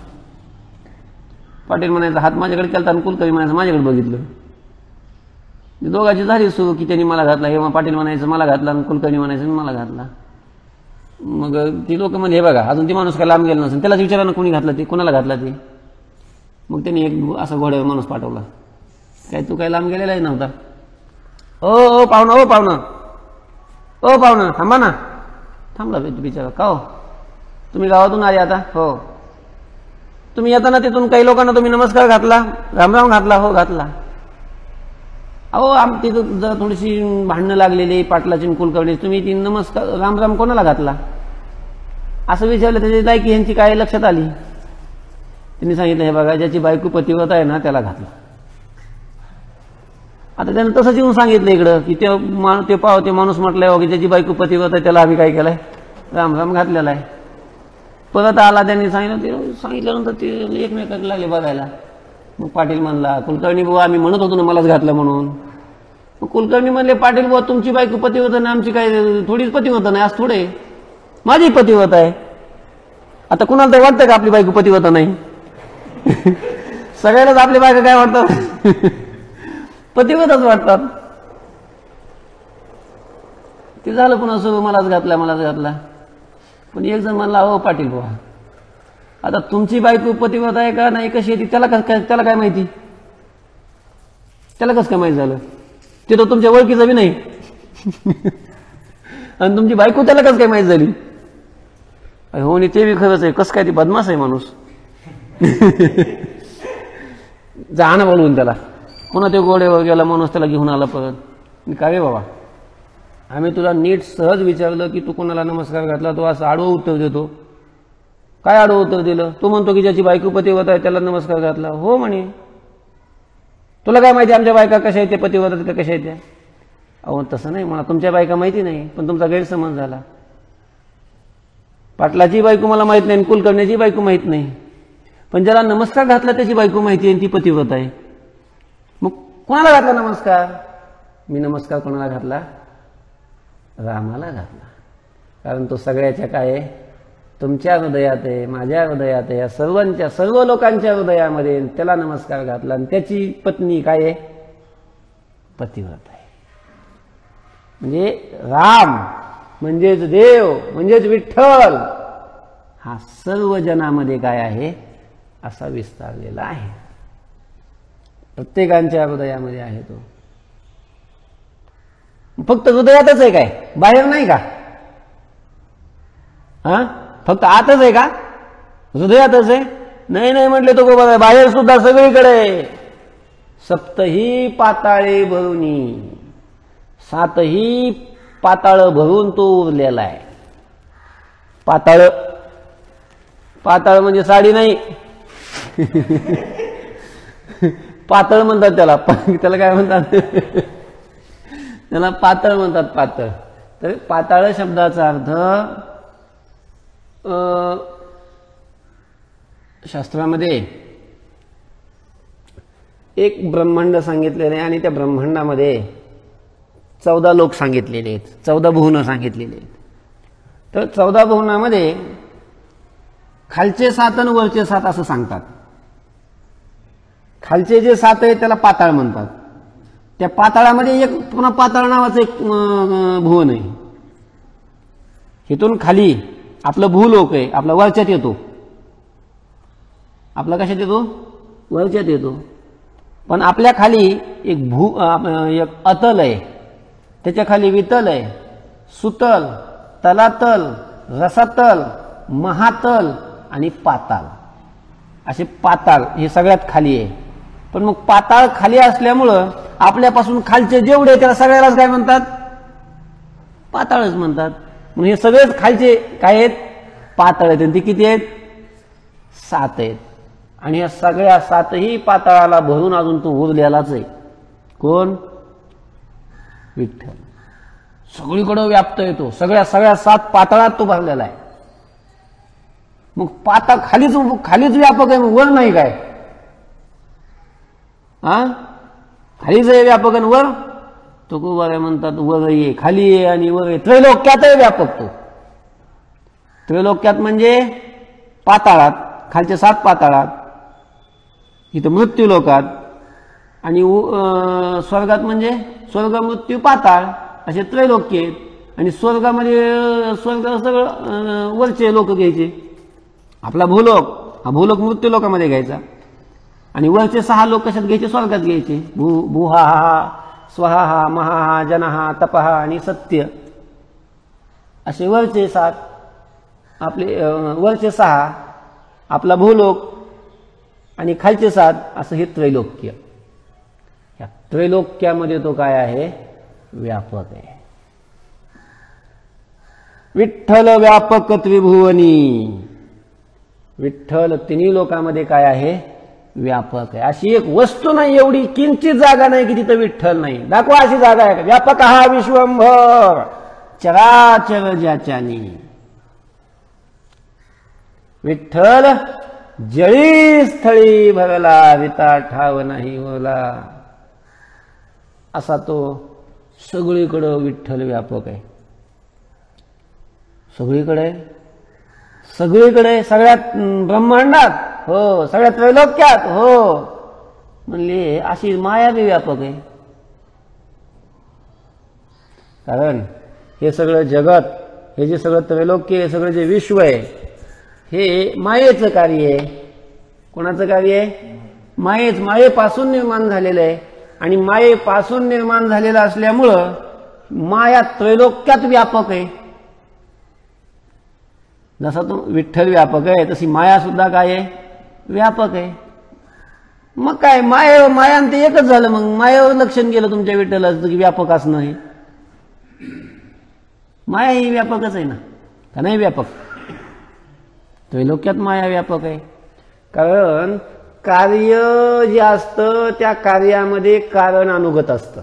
पाटील म्हणायचा हात माझ्याकडे केला आणि कुलकर्णी म्हणायचं माझ्याकडे बघितलं. दोघांची झाली सुरू की त्यांनी मला घातला, हे पाटील म्हणायचं मला घातला आणि कुलकर्णी म्हणायचं मला घातला. मग ती लोक म्हणजे हे बघा अजून ती माणूस काय लांब गेला नसेल, त्यालाच विचारा ना कोणी घातला ते, कोणाला घातला ते. मग त्यांनी एक असा घोड्यावर माणूस पाठवला. काय तू काय लांब गेलेलाही नव्हता. ओ पाहुणा, ओ पाहुणा, ओ पाहुणा, थांबा ना. थांबला बिचारा. का हो तुम्ही गावातून आले आता? हो. तुम्ही येताना तिथून काही लोकांना तुम्ही नमस्कार घातला, रामराम घातला? हो घातला. अहो तिथं जर थोडीशी भांडणं लागलेली पाटलाची कुलकर्णी, तुम्ही ती नमस्कार रामराम कोणाला घातला असं विचारलं. त्याची लायकी यांची काय लक्षात आली. त्यांनी सांगितलं हे बघा ज्याची बायको पतिव्रता आहे ना त्याला घातला. आता त्यानं तसंच येऊन सांगितलं इकडं की ते माणूस म्हटलंय हो की ज्याची बायको पतिव्रता आहे त्याला आम्ही काय केलंय रामराम घातलेला आहे. परत आला त्यांनी सांगितल्यानंतर ते एकमेकांना लागले बघायला. मग पाटील म्हणला कुलकर्णी बुवा आम्ही म्हणत होतो ना मलाच घातलं म्हणून. मग कुलकर्णी म्हणले पाटील बुवा तुमची बायको पतिव्रता नाही, आमची काय थोडीच पतिव्रता नाही, आज थोडे माझी पतिव्रता आहे. आता कुणाला तर वाटतं का आपली बायको पतिव्रता नाही? सगळ्यालाच आपली बायको काय वाटतात? पतिव्रताच वाटतात. ते झालं पुन्हा सुरू मलाच घातला. पण एक जण म्हणला हो पाटील बुवा आता तुमची बायको पतिव्रता आहे का नाही कशी येते त्याला काय माहिती? त्याला कसं काय माहिती झालं? ते तर तुमच्या ओळखीचं बी नाही. आणि तुमची बायको त्याला कसं काय माहिती झाली? हो ते बी खरंच आहे. कसं काय ती बदमाश आहे माणूस. जा ना बोलवून त्याला. पुन्हा ते गोड्यावर गेला माणूस, त्याला घेऊन आला परत. का रे बाबा आम्ही तुला नीट सहज विचारलं की तू कोणाला नमस्कार घातला, तो असं आडवं उत्तर देतो. काय आडवं उत्तर दिलं? तू म्हणतो की ज्याची बायको पतिव्रता आहे त्याला नमस्कार घातला. हो म्हणे. तुला काय माहिती आमच्या बायका कशा आहेत, पतिव्रता का कशा आहेत त्या? अहो तसं नाही, मला तुमच्या बायका माहिती नाही, पण तुमचा गैरसमज झाला. पाटलाची बायको मला माहित नाही, कुलकर्ण्याची बायको माहित नाही, पण ज्याला नमस्कार घातला त्याची बायको माहिती आहे, ती पतिव्रता आहे. मग कोणाला घातला नमस्कार? मी नमस्कार कोणाला घातला? रामाला घातला. कारण तो सगळ्याच्या काय आहे, तुमच्या हृदयात आहे, माझ्या हृदयात आहे, या सर्व लोकांच्या हृदयामध्ये त्याला नमस्कार घातला. आणि त्याची पत्नी काय आहे? पतिव्रता आहे. म्हणजे राम म्हणजेच देव म्हणजेच विठ्ठल हा सर्व जनामध्ये काय आहे असा विस्तारलेला आहे. प्रत्येकांच्या हृदयामध्ये आहे तो. फक्त हृदयातच आहे काय, बाहेर नाही का? हा फक्त आतच आहे का? हृदयातच आहे? नाही म्हटले तो बरोबर, बाहेर सुद्धा सगळीकडे. सप्तही पाताळे भरूनी, सातही पाताळ भरून तो उरलेला आहे. पाताळ म्हणजे साडी नाही. पातळ म्हणतात त्याला काय म्हणतात? त्याला पातळ म्हणतात, पातळ. तर पाताळ शब्दाचा अर्थ शास्त्रामध्ये एक ब्रह्मांड सांगितलेले आहे आणि त्या ब्रह्मांडामध्ये 14 लोक सांगितलेले आहेत, 14 भुवन सांगितलेले आहेत. तर 14 भुवनामध्ये खालचे 7 आणि वरचे 7 असं सांगतात. खालचे जे 7 आहे त्याला पाताळ म्हणतात. त्या पाताळामध्ये एक पुन्हा पाताळ नावाचं एक भुवन आहे. इथून खाली आपलं भूलोक आहे, आपला वरच्यात येतो. आपला कशात येतो? वरच्यात येतो. पण आपल्या खाली एक अतल आहे, त्याच्या खाली वितल आहे, सुतल, तलातल, रसातल, महातल आणि पाताळ. असे पाताळ हे सगळ्यात खाली आहे. पण मग पाताळ खाली असल्यामुळं आपल्यापासून खालचे जेवढे त्याला सगळ्यालाच काय म्हणतात? पाताळच म्हणतात. म्हणून हे सगळेच खालचे काय आहेत? पाताळ आहेत. ते किती आहेत? 7 आहेत. आणि या सगळ्या 7ही पाताळाला भरून अजून तो उरलेलाच आहे. कोण? विठ्ठल. सगळीकडे व्याप्त येतो. सगळ्या 7 पाताळात तो भरलेला आहे. मग पाताळ खालीच व्यापक आहे, वर नाही काय? खालीच आहे व्यापक आणि वर? तो कुवाऱ्या म्हणतात वर ये, खाली ये आणि वर ये. त्रैलोक्यात आहे व्यापक तो. त्रैलोक्यात म्हणजे पाताळात, खालच्या 7 पाताळात, इथं मृत्यू लोकात, आणि स्वर्गात म्हणजे स्वर्ग मृत्यू पाताळ असे त्रैलोक्य आहेत. आणि स्वर्गामध्ये स्वर्ग सगळं वरचे लोक घ्यायचे. आपला भूलोक, हा भूलोक मृत्यू लोकामध्ये घ्यायचा, आणि वरचे 6 लोक कशात घ्यायचे? स्वर्गात घ्यायचे. भूहा, स्वहा, महा, जनहा, तपहा आणि सत्य असे वरचे 7, आपले वरचे 6 आपला भूलोक, आणि खालचे 7 असं हे त्रैलोक्य. या त्रैलोक्यामध्ये तो काय आहे? व्यापक आहे. विठ्ठल व्यापक त्रिभुवनी. विठ्ठल तिन्ही लोकांमध्ये काय आहे? व्यापक आहे. अशी एक वस्तू नाही, एवढी किंचित जागा नाही की तिथं विठ्ठल नाही. दाखवा अशी जागा आहे. व्यापक हा विश्वंभर चराचर ज्याच्यानी. विठ्ठल जळी स्थळी भरला, विता ठाव नाही होला. असा तो सगळीकडं विठ्ठल व्यापक आहे. सगळीकडे, सगळीकडे, सगळ्यात ब्रह्मांडात, हो, सगळ्या त्रैलोक्यात, हो म्हणले. अशी माया बी व्यापक आहे. कारण हे सगळं जगत, हे जे सगळं त्रैलोक्य, हे सगळं जे विश्व आहे, हे मायेचं कार्य आहे. कोणाचं कार्य आहे? मायेपासून निर्माण झालेलं आहे. आणि मायेपासून निर्माण झालेलं असल्यामुळं माया त्रैलोक्यात व्यापक आहे. जसा तो विठ्ठल व्यापक आहे, तशी माया सुद्धा काय आहे? व्यापक आहे. मग काय माया ते एकच झालं. मग मायावर लक्षण केलं तुमच्या विठ्ठलाचं की व्यापक असणं हे. माया ही व्यापकच आहे ना, का नाही व्यापक? त्रैलोक्यात माया व्यापक आहे. कारण कार्य जे असतं त्या कार्यामध्ये कारण अनुगत असतं.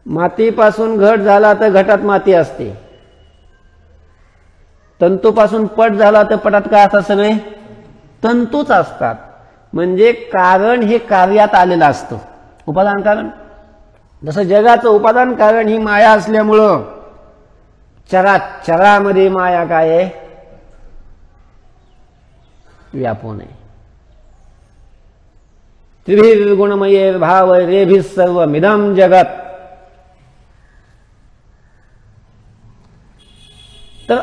मातीपासून घट झाला तर घटात माती असते. तंतूपासून पट झाला तर पटात काय असतात? सगळे तंतूच असतात. म्हणजे कारण हे कार्यात आलेलं असतं. उपादान कारण, जसं जगाचं उपादान कारण ही माया असल्यामुळं चरामध्ये माया काय आहे? व्यापून आहे. त्रिभिर्गुणमये भाव रेभिः सर्वमिदं जगत. तर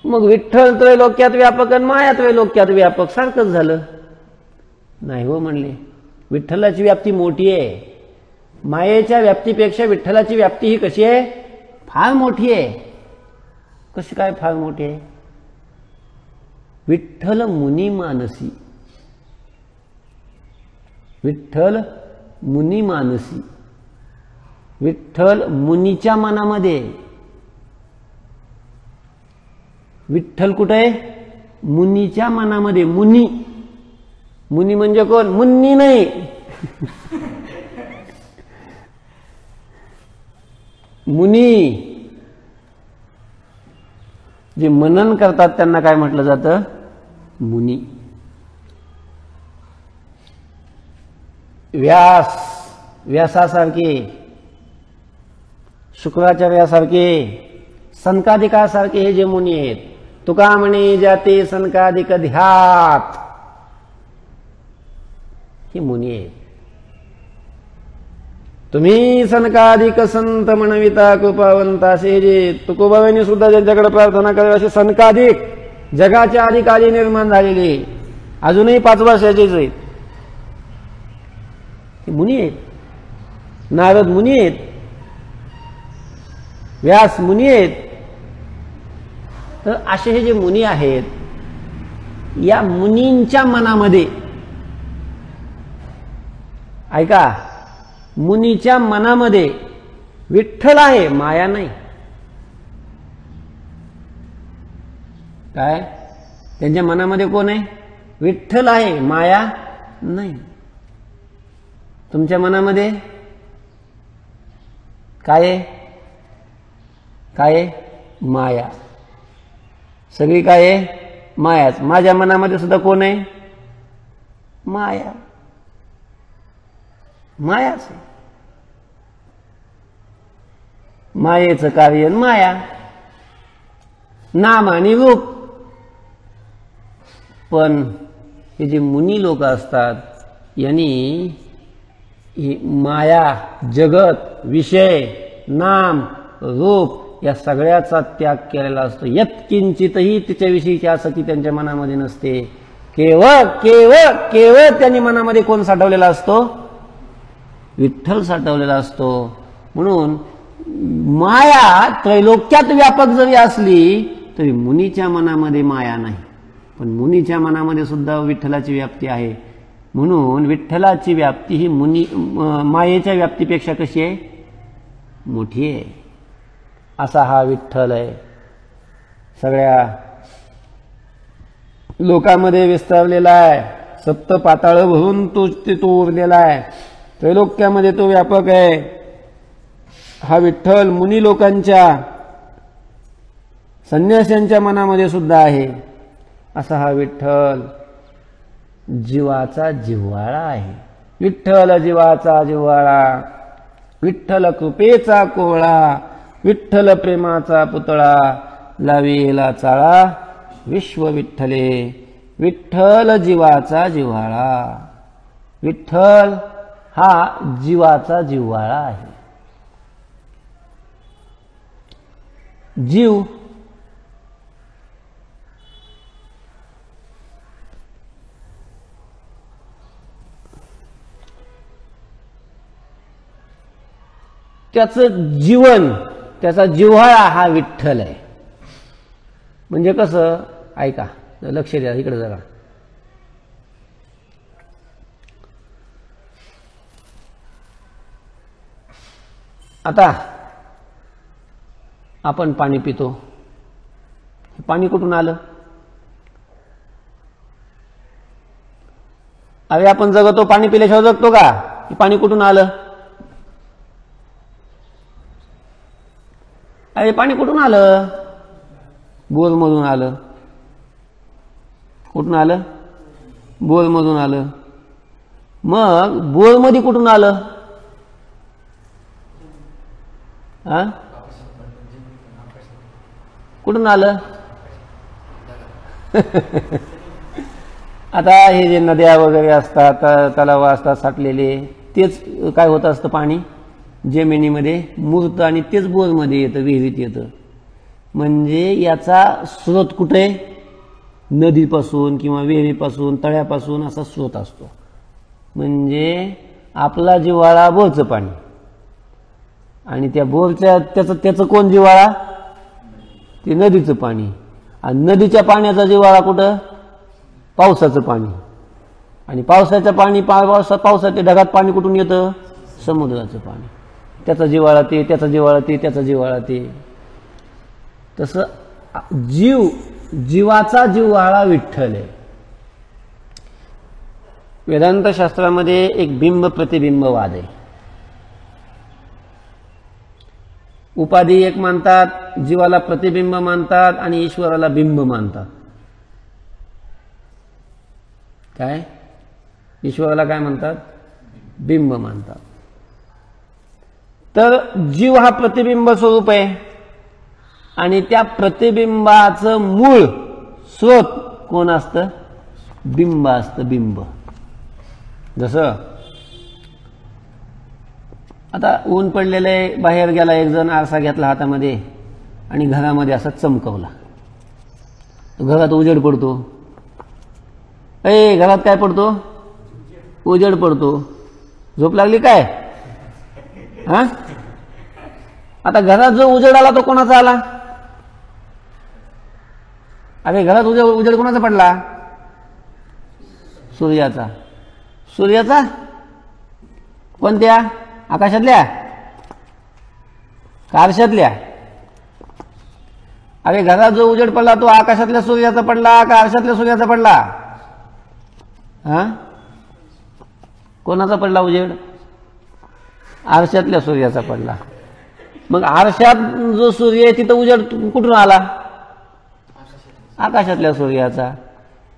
मग विठ्ठल त्रैलोक्यात व्यापक आणि माया त्रैलोक्यात व्यापक सारखंच झालं नाही हो म्हणले. विठ्ठलाची व्याप्ती मोठी आहे. मायेच्या व्याप्तीपेक्षा विठ्ठलाची व्याप्ती ही कशी आहे? फार मोठी आहे. कशी काय फार मोठी आहे? विठ्ठल मुनी मानसी. विठ्ठल मुनी मानसी. विठ्ठल मुनीच्या मनामध्ये. विठ्ठल कुठे आहे? मुनीच्या मनामध्ये. मुनी, मुनी म्हणजे कोण? मुन्नी नाही. मुनी जे मनन करतात त्यांना काय म्हटलं जातं? मुनी. व्यासासारखे, शुक्राचार्यासारखे, सनकादिकासारखे हे जे मुनी आहेत. तुका म्हणे जाते सनकादिक ध्यात, हे मुनी आहेत. तुम्ही सनकादिक संत म्हणविता कृपावंता, असे जे तुकोबाबांनी सुद्धा ज्यांच्याकडे प्रार्थना करावी असे सनकादिक जगाच्या अधिक आधी निर्माण झालेले, अजूनही 5 वर्षाचेच आहेत, हे मुनी आहेत. नारद मुनी आहेत, व्यास मुनी आहेत. तर असे हे जे मुनी आहेत, या मुनींच्या मनामध्ये, ऐका, मुनीच्या मनामध्ये विठ्ठल आहे, माया नाही. काय? त्यांच्या मनामध्ये कोण आहे? विठ्ठल आहे, माया नाही. तुमच्या मनामध्ये काय आहे? काय आहे? माया. सगळी काय आहे? मायाच. माझ्या मनामध्ये सुद्धा कोण आहे? माया. मायाच आहे. मायेचं कार्य आणि माया, नाम आणि रूप. पण हे जे मुनी लोक असतात यांनी ही माया, जगत, विषय, नाम, रूप या सगळ्याचा त्याग केलेला असतो. यत्किंचितही तिच्याविषयीची आसक्ती त्यांच्या मनामध्ये नसते. केवळ केवळ केवळ त्यांनी मनामध्ये कोण साठवलेला असतो? विठ्ठल साठवलेला असतो. म्हणून माया त्रैलोक्यात व्यापक जरी असली तरी मुनीच्या मनामध्ये माया नाही, पण मुनीच्या मनामध्ये सुद्धा विठ्ठलाची व्याप्ती आहे. म्हणून विठ्ठलाची व्याप्ती ही मायेच्या व्याप्तीपेक्षा कशी आहे? मोठी आहे. असा हा विठ्ठल आहे. सगळ्या लोकांमध्ये विस्तारलेला आहे. सप्त पाताळ भरून तो उरलेला आहे. त्रैलोक्यामध्ये तो व्यापक आहे. हा विठ्ठल मुनी लोकांच्या, संन्याशांच्या मनामध्ये सुद्धा आहे. असा हा विठ्ठल जीवाचा जिव्हाळा आहे. विठ्ठल जीवाचा जिव्हाळा, विठ्ठल कृपेचा कोवळा, विठ्ठल प्रेमाचा पुतळा, लाविला चाळा विश्व विठ्ठले. विठ्ठल जीवाचा जिव्हाळा. विठ्ठल हा जीवाचा जिव्हाळा आहे. जीव त्याचं जीवन, त्याचा जिव्हाळा हा विठ्ठल आहे. म्हणजे कसं? ऐका, लक्ष द्या इकडे जरा. आता आपण पाणी पितो. हे पाणी कुठून आलं? अरे आपण जगतो, पाणी पिल्याशिवाय जगतो का? हे पाणी कुठून आलं? अरे पाणी कुठून आलं? बोरमधून आलं. कुठून आलं? बोरमधून आलं. मग बोरमध्ये कुठून आलं? हा, कुठून आलं? आता हे जे नद्या वगैरे असतात, तलाव असतात साठलेले, तेच काय होत असतं? पाणी जमिनीमध्ये मुरतं आणि तेच बोरमध्ये येतं, विहिरीत येतं. म्हणजे याचा स्रोत कुठे? नदीपासून किंवा विहिरीपासून, तळ्यापासून असा स्रोत असतो. म्हणजे आपला जिव्हाळा बोरचं पाणी, आणि त्या बोरच्या त्याचं कोण जिव्हाळा? ते नदीचं पाणी. आणि नदीच्या पाण्याचा जिव्हाळा कुठं? पावसाचं पाणी. आणि पावसाचं पाणी, पावसाच्या ढगात पाणी कुठून येतं? समुद्राचं पाणी. त्याचा जिव्हाळा ते, त्याचा जिव्हाळा ते, त्याचा जिव्हाळा ते. तसं जीवाचा जिव्हाळा विठ्ठल आहे. वेदांत शास्त्रामध्ये एक बिंब प्रतिबिंबवाद आहे. उपाधी एक मानतात, जीवाला प्रतिबिंब मानतात आणि ईश्वराला बिंब मानतात. काय? ईश्वराला काय म्हणतात? बिंब मानतात. तर जीव हा प्रतिबिंब स्वरूप आहे आणि त्या प्रतिबिंबाचं मूळ स्रोत कोण असतं? बिंब असतं. बिंब. जसं आता ऊन पडलेलं आहे, बाहेर गेला एक जण, आरसा घेतला हातामध्ये आणि घरामध्ये असा चमकवला. घरात उजेड पडतो. घरात काय पडतो? उजेड पडतो. झोप लागली काय? हा, आता घरात जो उजेड आला तो कोणाचा आला? अरे घरात उजेड कोणाचा पडला? सूर्याचा. सूर्याचा? कोणत्या? आकाशातल्या का आरशातल्या? अरे घरात जो उजेड पडला तो आकाशातल्या सूर्याचा पडला का आरशातल्या सूर्याचा पडला? हा, कोणाचा पडला उजेड? आरशातल्या सूर्याचा पडला. मग आरशात जो सूर्य आहे तिथं उजेड कुठून आला? आकाशातल्या सूर्याचा.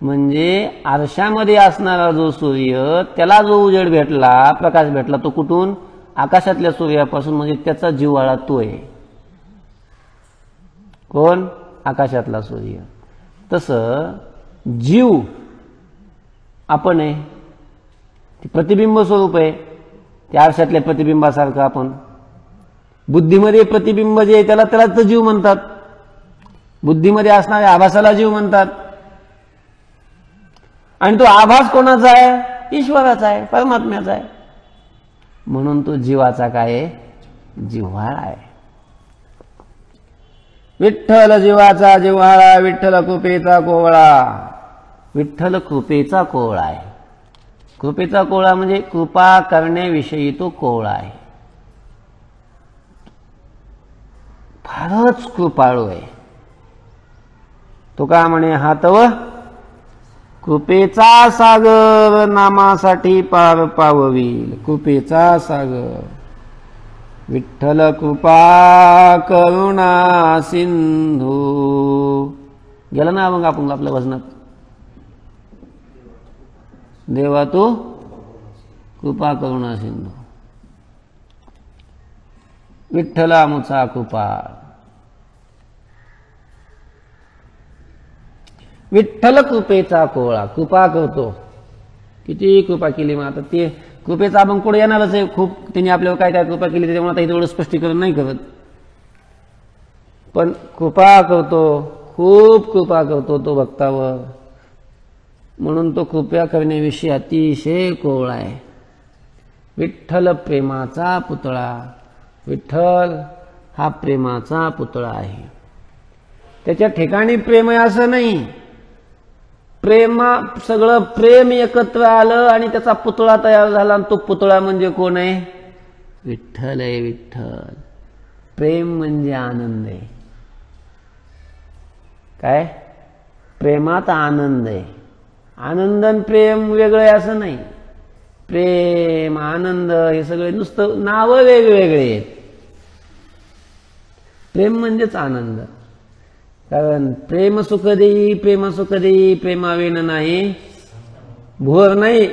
म्हणजे आरशामध्ये असणारा जो सूर्य, त्याला जो उजेड भेटला, प्रकाश भेटला, तो कुठून? आकाशातल्या सूर्यापासून. म्हणजे त्याचा जिव्हाळा तो आहे. कोण? आकाशातला सूर्य. तसं जीव आपण आहे, ती प्रतिबिंब स्वरूप आहे, त्या आरशातल्या प्रतिबिंबासारखं आपण. बुद्धीमध्ये प्रतिबिंब जे आहे त्याला तर जीव म्हणतात. बुद्धीमध्ये असणाऱ्या आभासाला जीव म्हणतात. आणि तो आभास कोणाचा आहे? ईश्वराचा आहे, परमात्म्याचा आहे. म्हणून तो जीवाचा काय आहे? जिव्हाळा आहे. विठ्ठल जीवाचा जिव्हाळा, विठ्ठल कृपेचा कोवळा. विठ्ठल कृपेचा कोवळा आहे. कृपेचा कोवळा म्हणजे कृपा करण्याविषयी तो कोवळा आहे. फारच कृपाळू आहे. तो का म्हणे, हा तव कृपेचा सागर नामासाठी पार पाववील. कृपेचा सागर. विठ्ठल कृपा करुणा सिंधू. गेला ना मग आपण आपल्या वचनात, देवा तू कृपा करुणा सिंधू. विठ्ठल आमुचा कृपाळ. विठ्ठल कृपेचा कोवळा. कृपा करतो. किती कृपा केली. मग आता ते कृपेचा आपण पुढे येणारच आहे. खूप त्यांनी आपल्यावर काय काय कृपा केली त्याच्यामुळे आता एवढं स्पष्टीकरण नाही करत. पण कृपा करतो, खूप कृपा करतो तो भक्तावर. म्हणून तो कृपा करण्याविषयी अतिशय कोवळा आहे. विठ्ठल प्रेमाचा पुतळा. विठ्ठल हा प्रेमाचा पुतळा आहे. त्याच्या ठिकाणी प्रेम आहे असं नाही. सगळं प्रेम एकत्र आलं आणि त्याचा पुतळा तयार झाला. आणि तो पुतळा म्हणजे कोण आहे? विठ्ठल आहे. विठ्ठल. प्रेम म्हणजे आनंद आहे. काय? प्रेमात आनंद आहे. आनंद आणि प्रेम वेगळे असं नाही. प्रेम, आनंद हे सगळे नुसतं नावं वेगवेगळे आहेत. प्रेम म्हणजेच आनंद. कारण प्रेम सुख देई, प्रेम सुख देई, प्रेमाविन नाही भोर नाही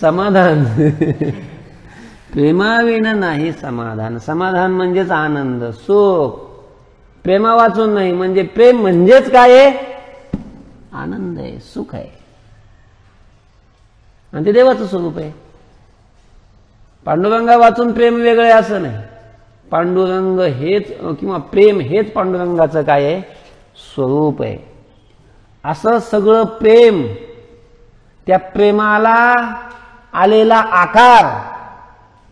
समाधान. प्रेमाविन नाही समाधान. समाधान म्हणजेच आनंद, सुख. प्रेमा वाचून नाही. म्हणजे प्रेम म्हणजेच काय आहे? आनंद आहे, सुख आहे. आणि ते देवाचं स्वरूप आहे. पांडुरंगा वाचून प्रेम वेगळे असं नाही. पांडुरंग हेच किंवा प्रेम हेच पांडुरंगाचं काय आहे? स्वरूप आहे. असं सगळं प्रेम, त्या प्रेमाला आलेला आकार,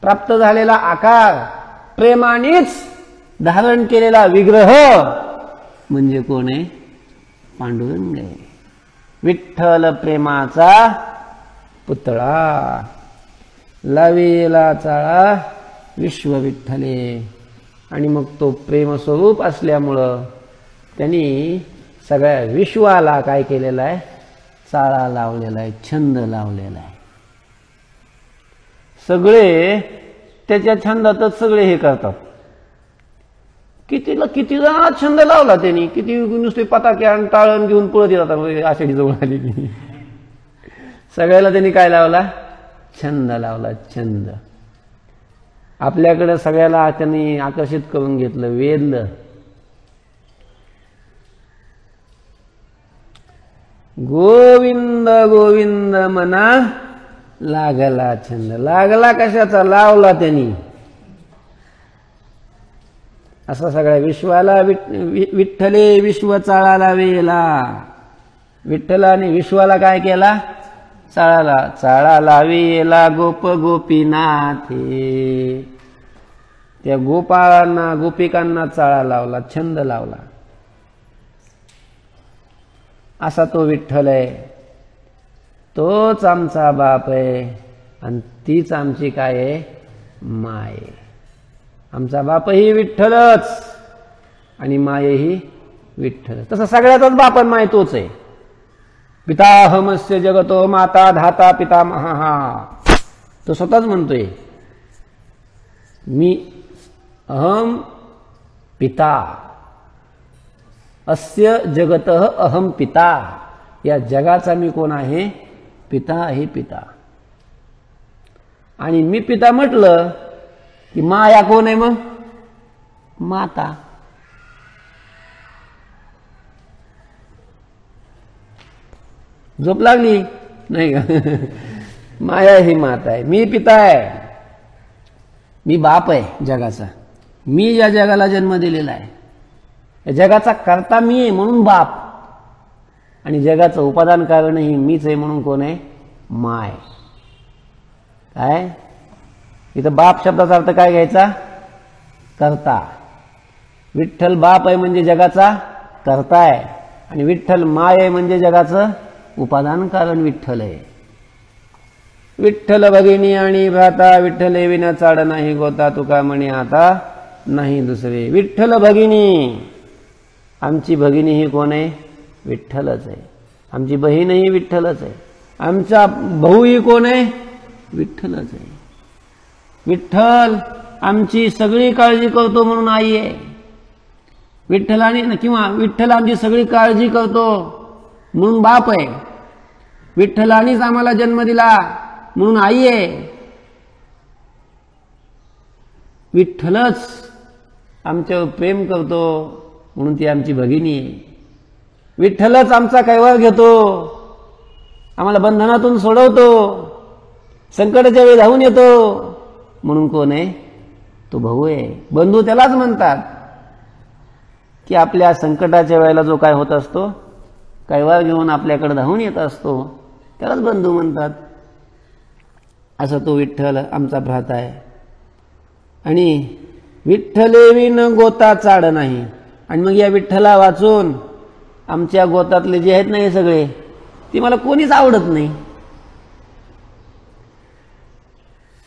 प्राप्त झालेला आकार, प्रेमानेच धारण केलेला विग्रह म्हणजे कोण आहे? पांडुरंग आहे. विठ्ठल प्रेमाचा पुतळा. लावेला चाळा विश्व विठ्ठले. आणि मग तो प्रेमस्वरूप असल्यामुळं त्यांनी सगळ्या विश्वाला काय केलेला आहे? चाळा लावलेला आहे, छंद लावलेला आहे. सगळे त्याच्या छंदातच सगळे हे करतात. किती जण छंद लावला त्यांनी. किती नुसते पताके आणि टाळण घेऊन पळत येतात आषाढी जवळ आली की. सगळ्याला त्यांनी काय लावला? छंद लावला. छंद. आपल्याकडे सगळ्याला त्यांनी आकर्षित करून घेतलं, वेधलं. गोविंद गोविंद म्हणा लागला छंद. लागला कशाचा? लावला त्यांनी. असा सगळ्या विश्वाला विठ्ठले विश्व चाळा लावेला. विठ्ठलाने विश्वाला काय केला? चाळाला. चाळा लावेला गोप गोपीनाथे. त्या गोपाळांना, गोपिकांना चाळा लावला, छंद लावला. असा तो विठ्ठल आहे. तोच आमचा बाप आहे आणि तीच आमची काय आहे? माय. आमचा बापही विठ्ठलच आणि मायही विठ्ठल. तसं सगळ्याचाच बाप आणि माय तोच आहे. पिताहमस्य जगतो माता धाता पितामहा. तो स्वतःच म्हणतोय, मी अहम पिता, अस्य जगतः अहम पिता. या जगाचा मी कोण आहे? पिता आहे. पिता. आणि मी पिता म्हटलं की माया कोण आहे? मग माता. झोप लागली नाही का? माया ही माता आहे, मी पिता आहे, मी बाप आहे जगाचा, मी या जगाला जन्म दिलेला आहे, या जगाचा कर्ता मी आहे म्हणून बाप, आणि जगाचं उपादान कारणही मीच आहे म्हणून कोण आहे? माय. काय इथं बाप शब्दाचा अर्थ काय घ्यायचा? कर्ता. विठ्ठल बाप आहे म्हणजे जगाचा कर्ता आहे, आणि विठ्ठल माय आहे म्हणजे जगाचं उपादान कारण विठ्ठल आहे. विठ्ठल भगिनी आणि भ्राता, विठ्ठले विना चाड नाही गोता, तुका म्हणे आता नाही दुसरे. विठ्ठल भगिनी, आमची भगिनी ही कोण आहे? विठ्ठलच आहे. आमची बहीणही विठ्ठलच आहे. आमचा भाऊ ही कोण आहे? विठ्ठलच आहे. विठ्ठल आमची सगळी काळजी करतो म्हणून आई आहे. विठ्ठलाने किंवा विठ्ठल आमची सगळी काळजी करतो म्हणून बाप आहे. विठ्ठलानेच आम्हाला जन्म दिला म्हणून आई आहे. विठ्ठलच आमच्यावर प्रेम करतो म्हणून ती आमची भगिनी आहे. विठ्ठलच आमचा कैवार घेतो, आम्हाला बंधनातून सोडवतो, संकटाच्या वेळी धावून येतो म्हणून कोण आहे? तो भाऊ आहे. बंधू त्यालाच म्हणतात की आपल्या संकटाच्या वेळेला जो काय होत असतो, कैवार घेऊन आपल्याकडे धावून येत असतो, त्यालाच बंधू म्हणतात. असं तो विठ्ठल आमचा भ्राता आहे. आणि विठ्ठले विन गोता चाड नाही. आणि मग या विठ्ठला वाचून आमच्या गोतातले जे आहेत ना हे सगळे, ती मला कोणीच आवडत नाही.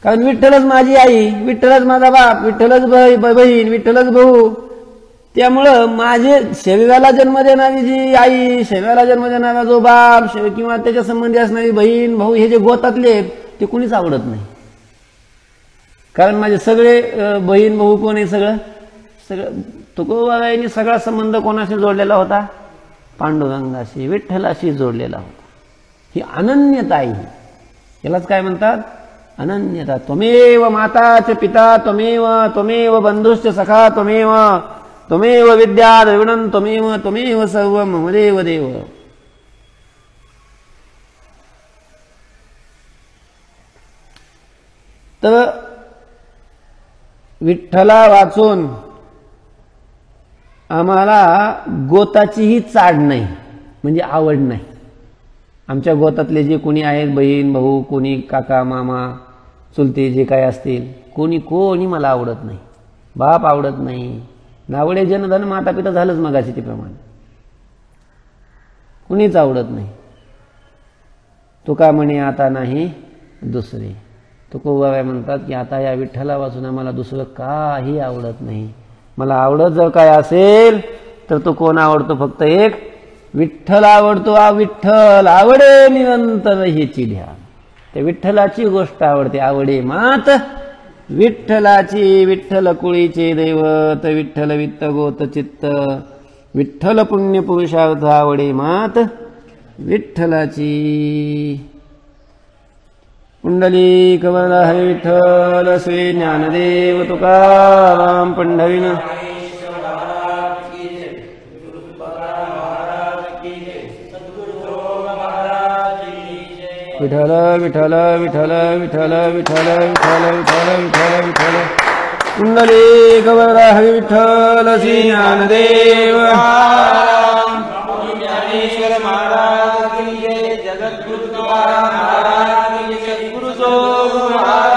कारण विठ्ठलच माझी आई, विठ्ठलच माझा बाप, विठ्ठलच बहीण, विठ्ठलच भाऊ. त्यामुळं माझे शरीराला जन्म देणारी जी आई, शरीराला जन्म देणारा जो बाप किंवा त्याच्या संबंधी असणारी बहीण भाऊ, हे जे गोतातले आहेत ते कोणीच आवडत नाही. कारण माझे सगळे बहीण भाऊ कोण आहे? सगळं तुकोबाबाईंनी सगळा संबंध कोणाशी जोडलेला होता? पांडुरंगाशी, विठ्ठलाशी जोडलेला होता. ही अनन्यता आहे. यालाच काय म्हणतात? अनन्यता. त्वमेव माता च पिता त्वमेव, त्वमेव बंधुश्च सखा त्वमेव, त्वमेव विद्या द्रविणं त्वमेव, त्वमेव सर्व मम देव देव. तर विठ्ठला वाचून आम्हाला गोताचीही चाड नाही, म्हणजे आवड नाही. आमच्या गोतातले जे कोणी आहेत, बहीण भाऊ, कोणी काका मामा चुलते जे काय असतील, कोणी मला आवडत नाही. बाप आवडत नाही. नावडे जनधन माता पिता झालंच मगाशी ते प्रमाणे. कुणीच आवडत नाही. तुका म्हणे आता नाही दुसरे. तुकोबाबाई म्हणतात की आता या विठ्ठला वाचून आम्हाला दुसरं काही आवडत नाही. मला आवडत जर काय असेल तर तो कोण आवडतो? फक्त एक विठ्ठल आवडतो. विठ्ठल आवडे निरंतर हेची ध्यान. त्या विठ्ठलाची गोष्ट आवडते. आवडे मात विठ्ठलाची, विठ्ठल कुळीचे दैवत, विठ्ठल वित्त गोत चित्त, विठ्ठल पुण्य पुरुषार्थ आवडे मात विठ्ठलाची. पुंडलिक वरद हरी विठ्ठल श्री ज्ञानदेव तुकाराम पंढरीन. विठ्ठल विठ्ठल विठ्ठल विठ्ठल विठ्ठल विठ्ठल विठ्ठल विठ्ठल विठ्ठल. पुंडलिक वरद हरी विठ्ठल श्री ज्ञानदेव ज्ञानेश्वर महाराज की जय. जगद्गुरु तुकाराम महाराज की. सद्गुरु जो महाराज